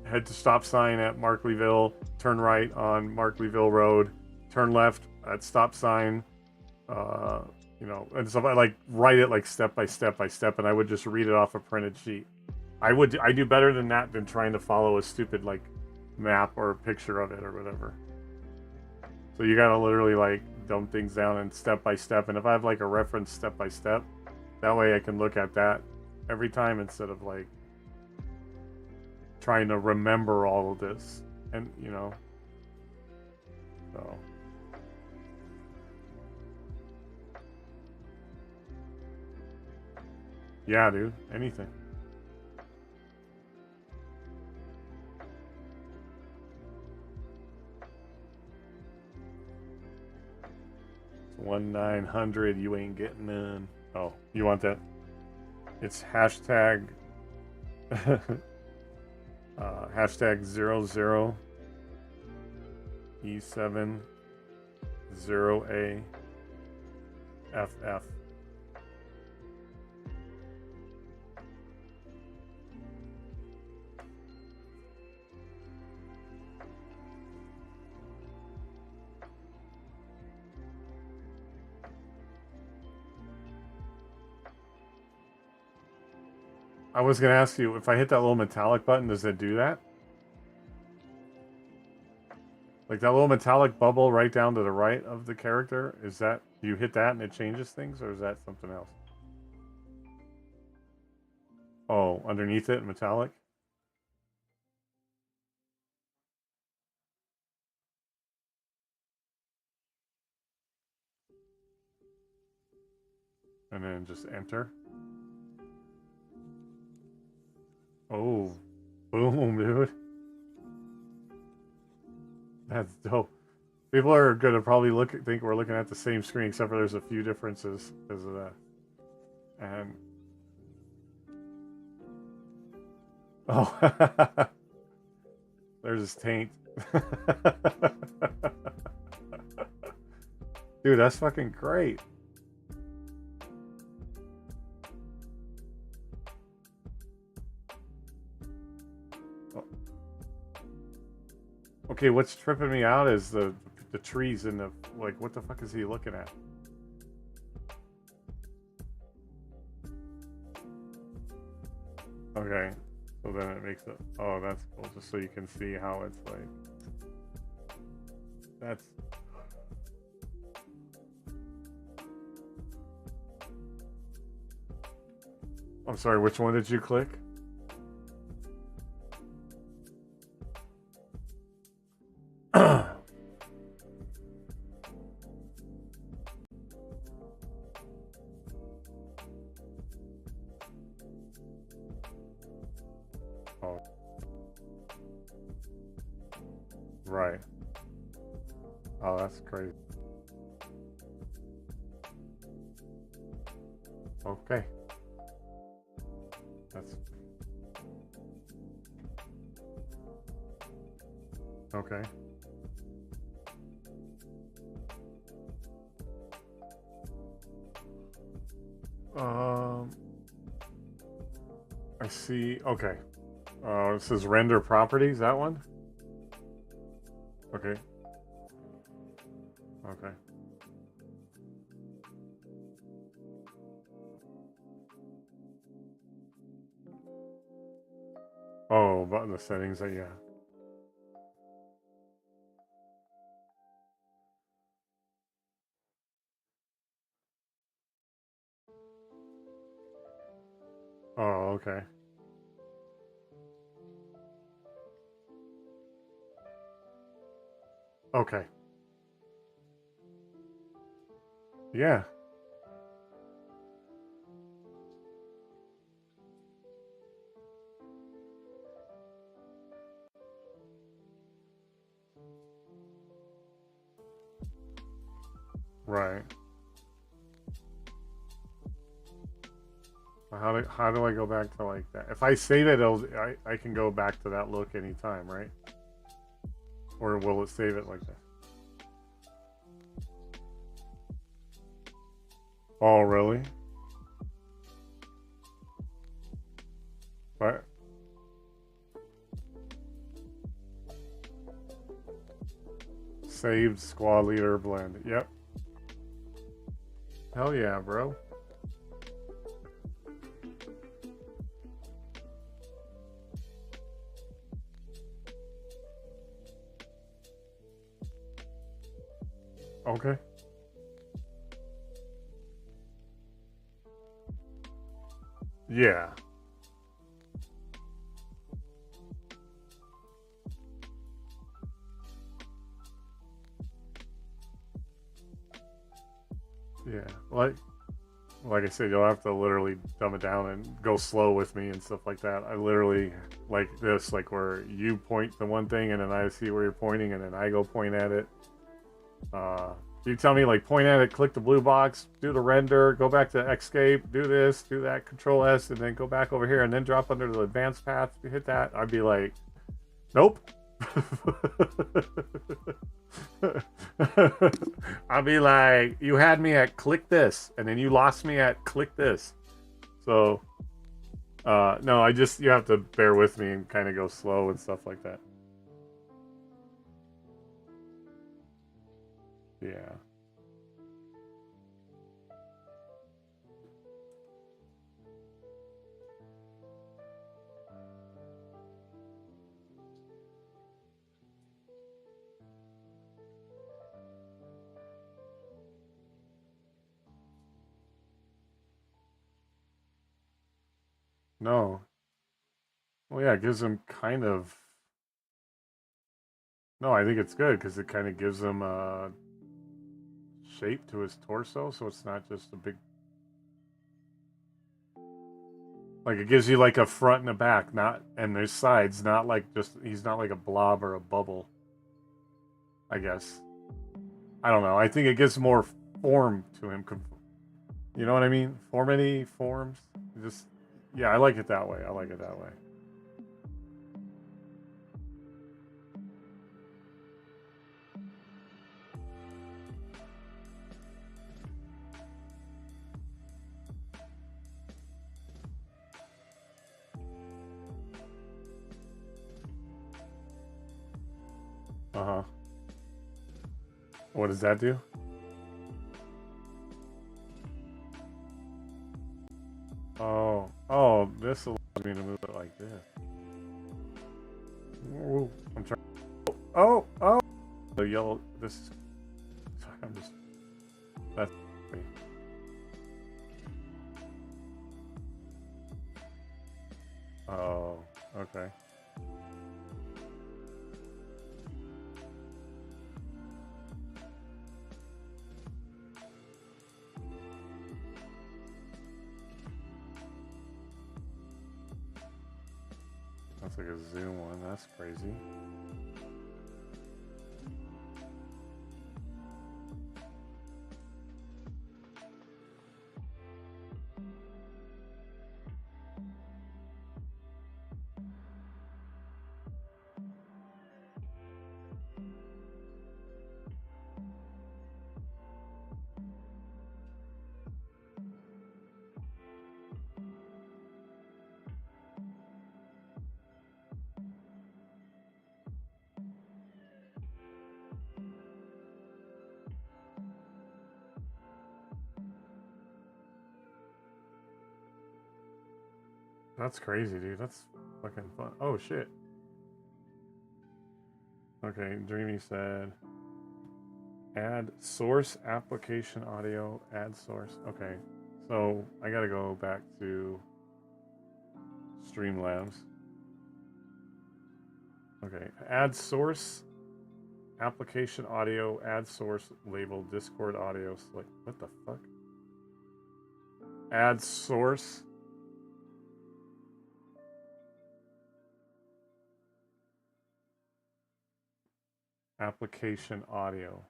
head to stop sign at Markleyville, turn right on Markleyville Road, turn left at stop sign, and stuff. I like write it like step by step by step, and I would just read it off a printed sheet. I do better than that than trying to follow a stupid like map or a picture of it or whatever. So you gotta literally like dumb things down and step by step. And if I have like a reference step by step, that way I can look at that every time instead of like trying to remember all of this. And so yeah, dude, anything. It's 1-900, you ain't getting none. Oh, you want that? It's hashtag hashtag 00 E7 0A FF. I was gonna ask you, if I hit that little metallic button, does it do that? Like that little metallic bubble right down to the right of the character, is that, do you hit that and it changes things, or is that something else? Oh, underneath it, metallic? And then just enter. Oh, boom, dude. That's dope. People are gonna probably think we're looking at the same screen, except for there's a few differences because of that. And oh, there's his taint. Dude, that's fucking great. Okay, what's tripping me out is the trees and the, like, what the fuck is he looking at? Okay, so then it makes it, oh, that's cool, just so you can see how it's like, that's, I'm sorry, which one did you click? Oh. Right. Oh, that's crazy. Okay. That's okay. I see. Okay. It says render properties, that one? Okay. Okay. Oh, button the settings, yeah. Oh, okay. Okay. Yeah. Right. How do I go back to like that? If I save it, I can go back to that look anytime, right? Or will it save it like that? Oh, really? What? Saved squad leader blend. Yep. Hell yeah, bro. Okay. Yeah. Yeah. Like I said, you'll have to literally dumb it down and go slow with me and stuff like that. I literally like this, like where you point to one thing and then I see where you're pointing and then I go point at it. You tell me like point at it, click the blue box, do the render, go back to escape, do this, do that, control S, and then go back over here and then drop under the advanced path, hit that. I'd be like, nope, I'll be like, you had me at click this, and then you lost me at click this. So, no, you have to bear with me and kind of go slow and stuff like that. Yeah. No. Well, yeah, it gives him kind of. No, I think it's good because it kind of gives him a shape to his torso, so it's not just a big. Like it gives you like a front and a back, and there's sides, not like he's not like a blob or a bubble. I guess. I don't know. I think it gives more form to him. You know what I mean? Forms. Just yeah, I like it that way. Uh-huh. What does that do? Oh, this allows me to move it like this. Ooh, I'm trying. Oh, the yellow. This. I'm just. That's. Oh, okay. That's like a zoom one. That's crazy. That's crazy, dude. That's fucking fun. Oh, shit. Okay, Dreamy said, add source application audio, add source. Okay, so I gotta go back to Streamlabs. Okay, add source application audio, add source label, Discord audio. Like, what the fuck? Add source. Application audio.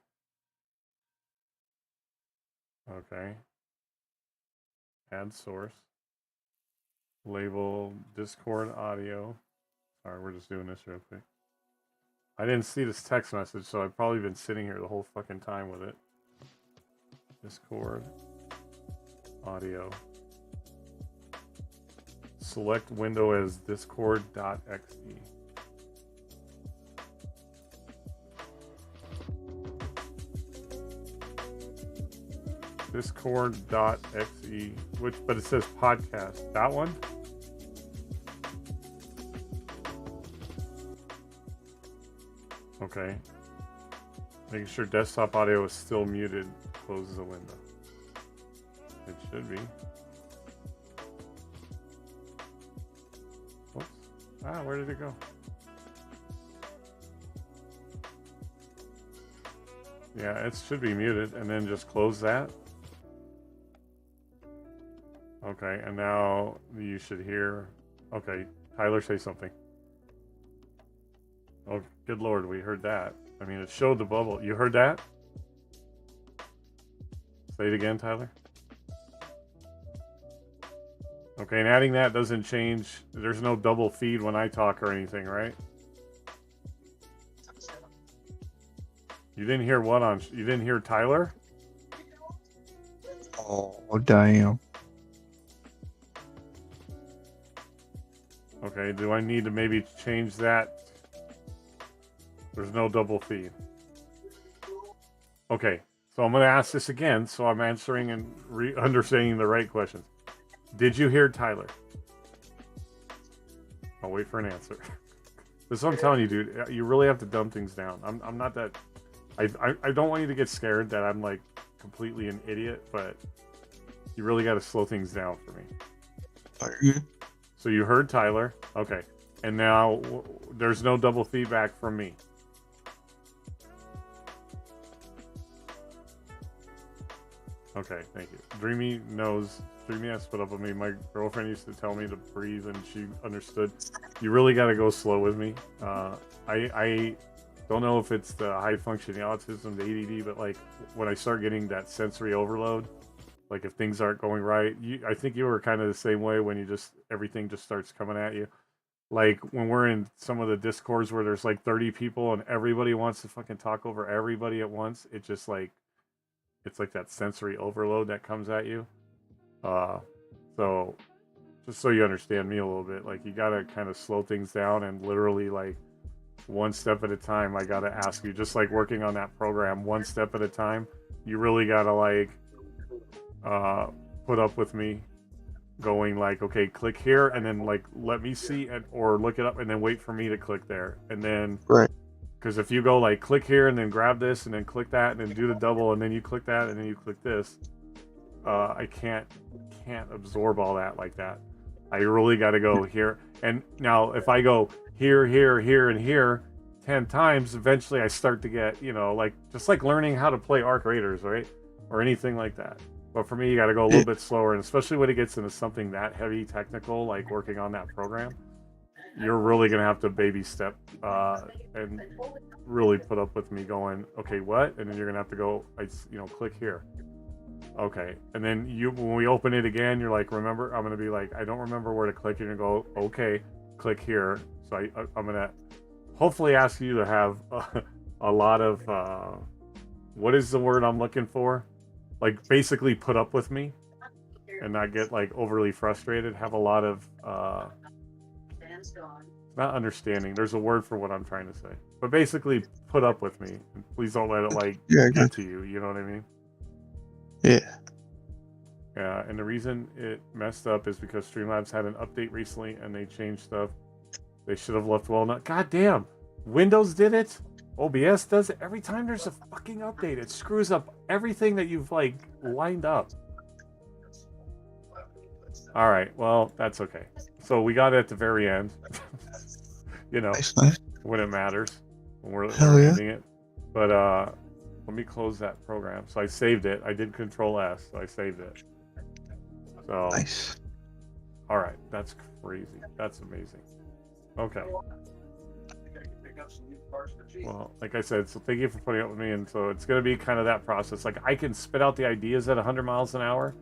Okay. Add source. Label Discord audio. Sorry, we're just doing this real quick. I didn't see this text message, so I've probably been sitting here the whole fucking time with it. Discord audio. Select window as discord.exe. Discord.exe, but it says podcast. That one? Okay. Making sure desktop audio is still muted. Closes the window. It should be. Whoops. Ah, where did it go? Yeah, it should be muted, and then just close that. Okay, and now you should hear. Okay, Tyler, say something. Oh, good lord, we heard that. I mean, it showed the bubble. You heard that? Say it again, Tyler. Okay, and adding that doesn't change. There's no double feed when I talk or anything, right? You didn't hear what on? You didn't hear Tyler? Oh, damn. Okay, do I need to maybe change that? There's no double feed. Okay, so I'm going to ask this again, so I'm answering and understanding the right questions. Did you hear Tyler? I'll wait for an answer. This is what I'm telling you, dude. You really have to dumb things down. I'm not that... I don't want you to get scared that I'm, like, completely an idiot, but you really got to slow things down for me. Are you? So you heard Tyler. Okay. And now there's no double feedback from me. Okay, thank you. Dreamy knows. Dreamy has put up with me. My girlfriend used to tell me to breathe, and she understood. You really got to go slow with me. I don't know if it's the high functioning autism, the ADD, but like when I start getting that sensory overload, like if things aren't going right, I think you were kind of the same way when you everything just starts coming at you. Like when we're in some of the discords where there's like 30 people and everybody wants to fucking talk over everybody at once, it just like, it's like that sensory overload that comes at you. So just so you understand me a little bit, like you gotta kind of slow things down and literally like one step at a time. I gotta ask you, just like working on that program, one step at a time. You really gotta like put up with me going like, okay, click here, and then like let me see it, or look it up, and then wait for me to click there, and then Right. Because if you go like click here and then grab this and then click that and then do the double and then you click that and then you click this, I can't absorb all that like that. I really got to go here. And now if I go here, here, here, and here 10 times, eventually I start to get, you know, like just like learning how to play Arc Raiders, right? Or anything like that. But for me, you got to go a little bit slower, and especially when it gets into something that heavy technical, like working on that program, you're really going to have to baby step and really put up with me going, okay, what? And then you're going to have to go, click here. Okay. And then when we open it again, you're like, remember, I'm going to be like, I don't remember where to click. You're going to go, okay, click here. So I'm going to hopefully ask you to have a lot of, what is the word I'm looking for? Like basically put up with me and not get like overly frustrated. Have a lot of, not understanding. There's a word for what I'm trying to say, but basically put up with me. And please don't let it like get to you. You know what I mean? Yeah. Yeah. And the reason it messed up is because Streamlabs had an update recently and they changed stuff. They should have left well. God damn. Windows did it. OBS does it. Every time there's a fucking update, it screws up everything that you've like lined up. All right, well, that's okay. So we got it at the very end. You know, Nice. when it matters, when we're yeah. ending it. But let me close that program. So I saved it. I did Control S, so I saved it. So Nice. all right, that's crazy. That's amazing. Okay. Well, like I said, so thank you for putting up with me. And so it's going to be kind of that process. Like I can spit out the ideas at 100 miles an hour.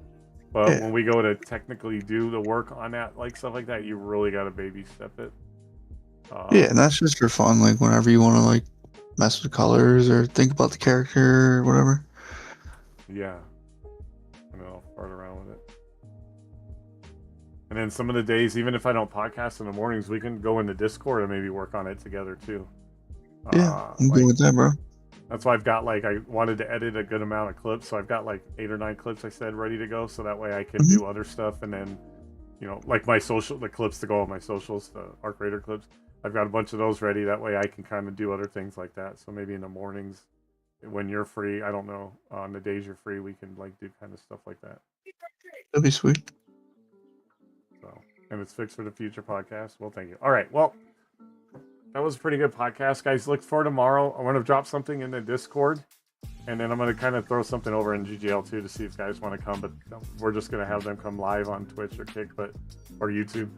But when we go to technically do the work on that, like stuff like that, you really got to baby step it. Yeah, and that's just for fun. Like whenever you want to like mess with colors or think about the character or whatever. Yeah. And then I'll fart around with it. And then some of the days, even if I don't podcast in the mornings, we can go into Discord and maybe work on it together too. Yeah, I'm good with that, bro. That's why I've got like, I wanted to edit a good amount of clips. So I've got like 8 or 9 clips I said ready to go. So that way I can do other stuff. And then, you know, like the clips to go on my socials, the Arc Raider clips. I've got a bunch of those ready. That way I can kind of do other things like that. So maybe in the mornings when you're free, I don't know, on the days you're free, we can like do kind of stuff like that. That'd be sweet. So, and it's fixed for the future podcast. Well, thank you. All right. Well, that was a pretty good podcast, guys. Look for tomorrow. I want to drop something in the Discord, and then I'm going to kind of throw something over in GGL too to see if guys want to come. But we're just going to have them come live on Twitch or Kick, or YouTube.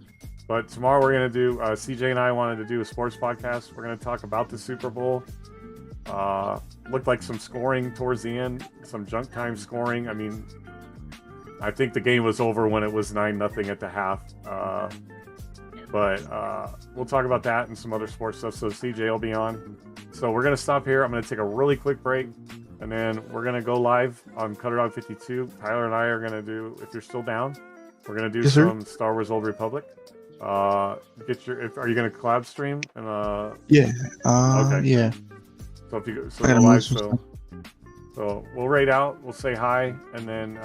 But tomorrow we're going to do. CJ and I wanted to do a sports podcast. We're going to talk about the Super Bowl. Looked like some scoring towards the end, some junk time scoring. I mean, I think the game was over when it was 9-0 at the half. But we'll talk about that and some other sports stuff. So CJ will be on. So we're gonna stop here. I'm gonna take a really quick break, and then we're gonna go live on Cutterdawg52. Tyler and I are gonna do, if you're still down, we're gonna do some Star Wars Old Republic. Are you gonna collab stream? And yeah. Okay. Yeah. So if you go live, so we'll raid out. We'll say hi, and then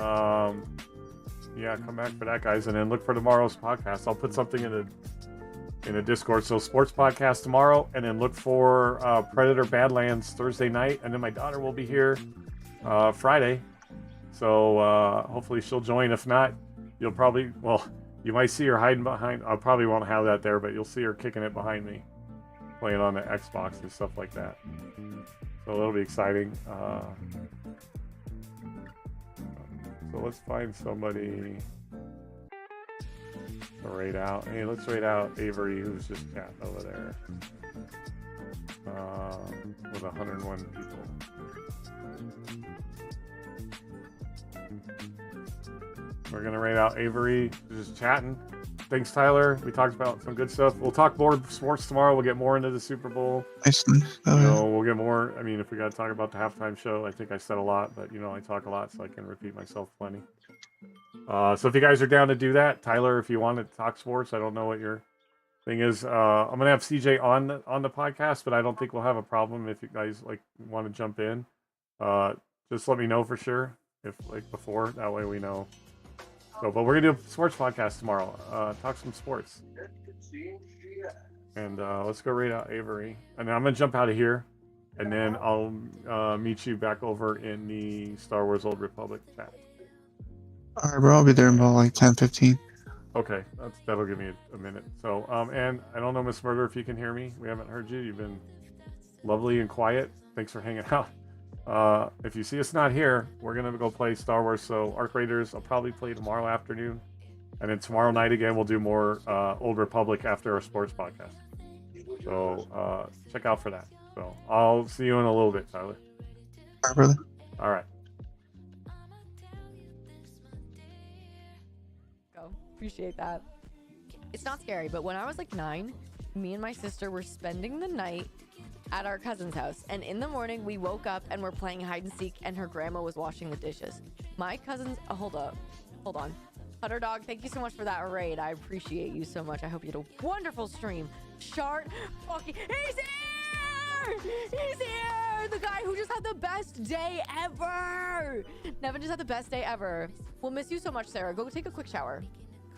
yeah, come back for that, guys, and then look for tomorrow's podcast. I'll put something in a Discord. So sports podcast tomorrow, and then look for Predator Badlands Thursday night, and then my daughter will be here Friday. So hopefully she'll join. If not, you'll probably, well, you might see her hiding behind. I probably won't have that there, but you'll see her kicking it behind me, playing on the Xbox and stuff like that. So that'll be exciting. So let's find somebody to raid out. Hey, let's raid out Avery, who's just chatting over there with 101 people. We're gonna raid out Avery, who's just chatting. Thanks, Tyler. We talked about some good stuff. We'll talk more sports tomorrow. We'll get more into the Super Bowl. Nice. We'll get more. I mean, if we got to talk about the halftime show, I think I said a lot, but I talk a lot, so I can repeat myself plenty. So if you guys are down to do that, Tyler, if you want to talk sports, I don't know what your thing is. I'm gonna have CJ on the podcast, but I don't think we'll have a problem if you guys want to jump in. Just let me know for sure if before. That way we know. So, but we're gonna do a sports podcast tomorrow. Talk some sports. And let's go raid out Avery. And then I'm gonna jump out of here, and then I'll meet you back over in the Star Wars Old Republic chat. All right, bro. I'll be there in about 10-15. Okay, that'll give me a minute. So, and I don't know, Miss Murder, if you can hear me. We haven't heard you. You've been lovely and quiet. Thanks for hanging out. If you see us not here, we're gonna go play Star Wars. So Arc Raiders, I'll probably play tomorrow afternoon, and then tomorrow night again we'll do more Old Republic after our sports podcast. So check out for that. So I'll see you in a little bit, Tyler. All right, brother. All right. Go. Appreciate that. It's not scary, but when I was 9, me and my sister were spending the night at our cousin's house, and in the morning we woke up and we're playing hide and seek, and her grandma was washing the dishes. My cousin's hold on. Cutterdawg, thank you so much for that raid. I appreciate you so much. I hope you had a wonderful stream. He's here! He's here! The guy who just had the best day ever! Nevin just had the best day ever. We'll miss you so much, Sarah. Go take a quick shower.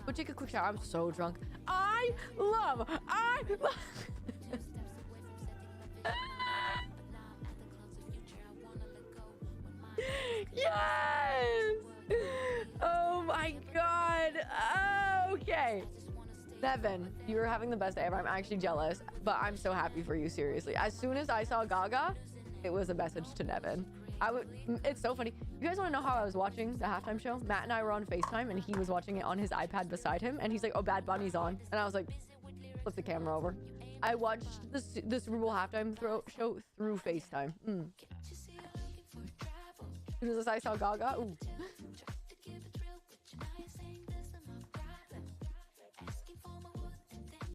Go take a quick shower. I'm so drunk. I love Yes! Oh my god. Okay. Nevin, you're having the best day ever. I'm actually jealous, but I'm so happy for you, seriously. As soon as I saw Gaga, it was a message to Nevin. It's so funny. You guys want to know how I was watching the halftime show? Matt and I were on FaceTime, and he was watching it on his iPad beside him, and he's like, oh, Bad Bunny's on. And I was like, flip the camera over. I watched the Super Bowl halftime show through FaceTime. As soon as I saw Gaga, ooh.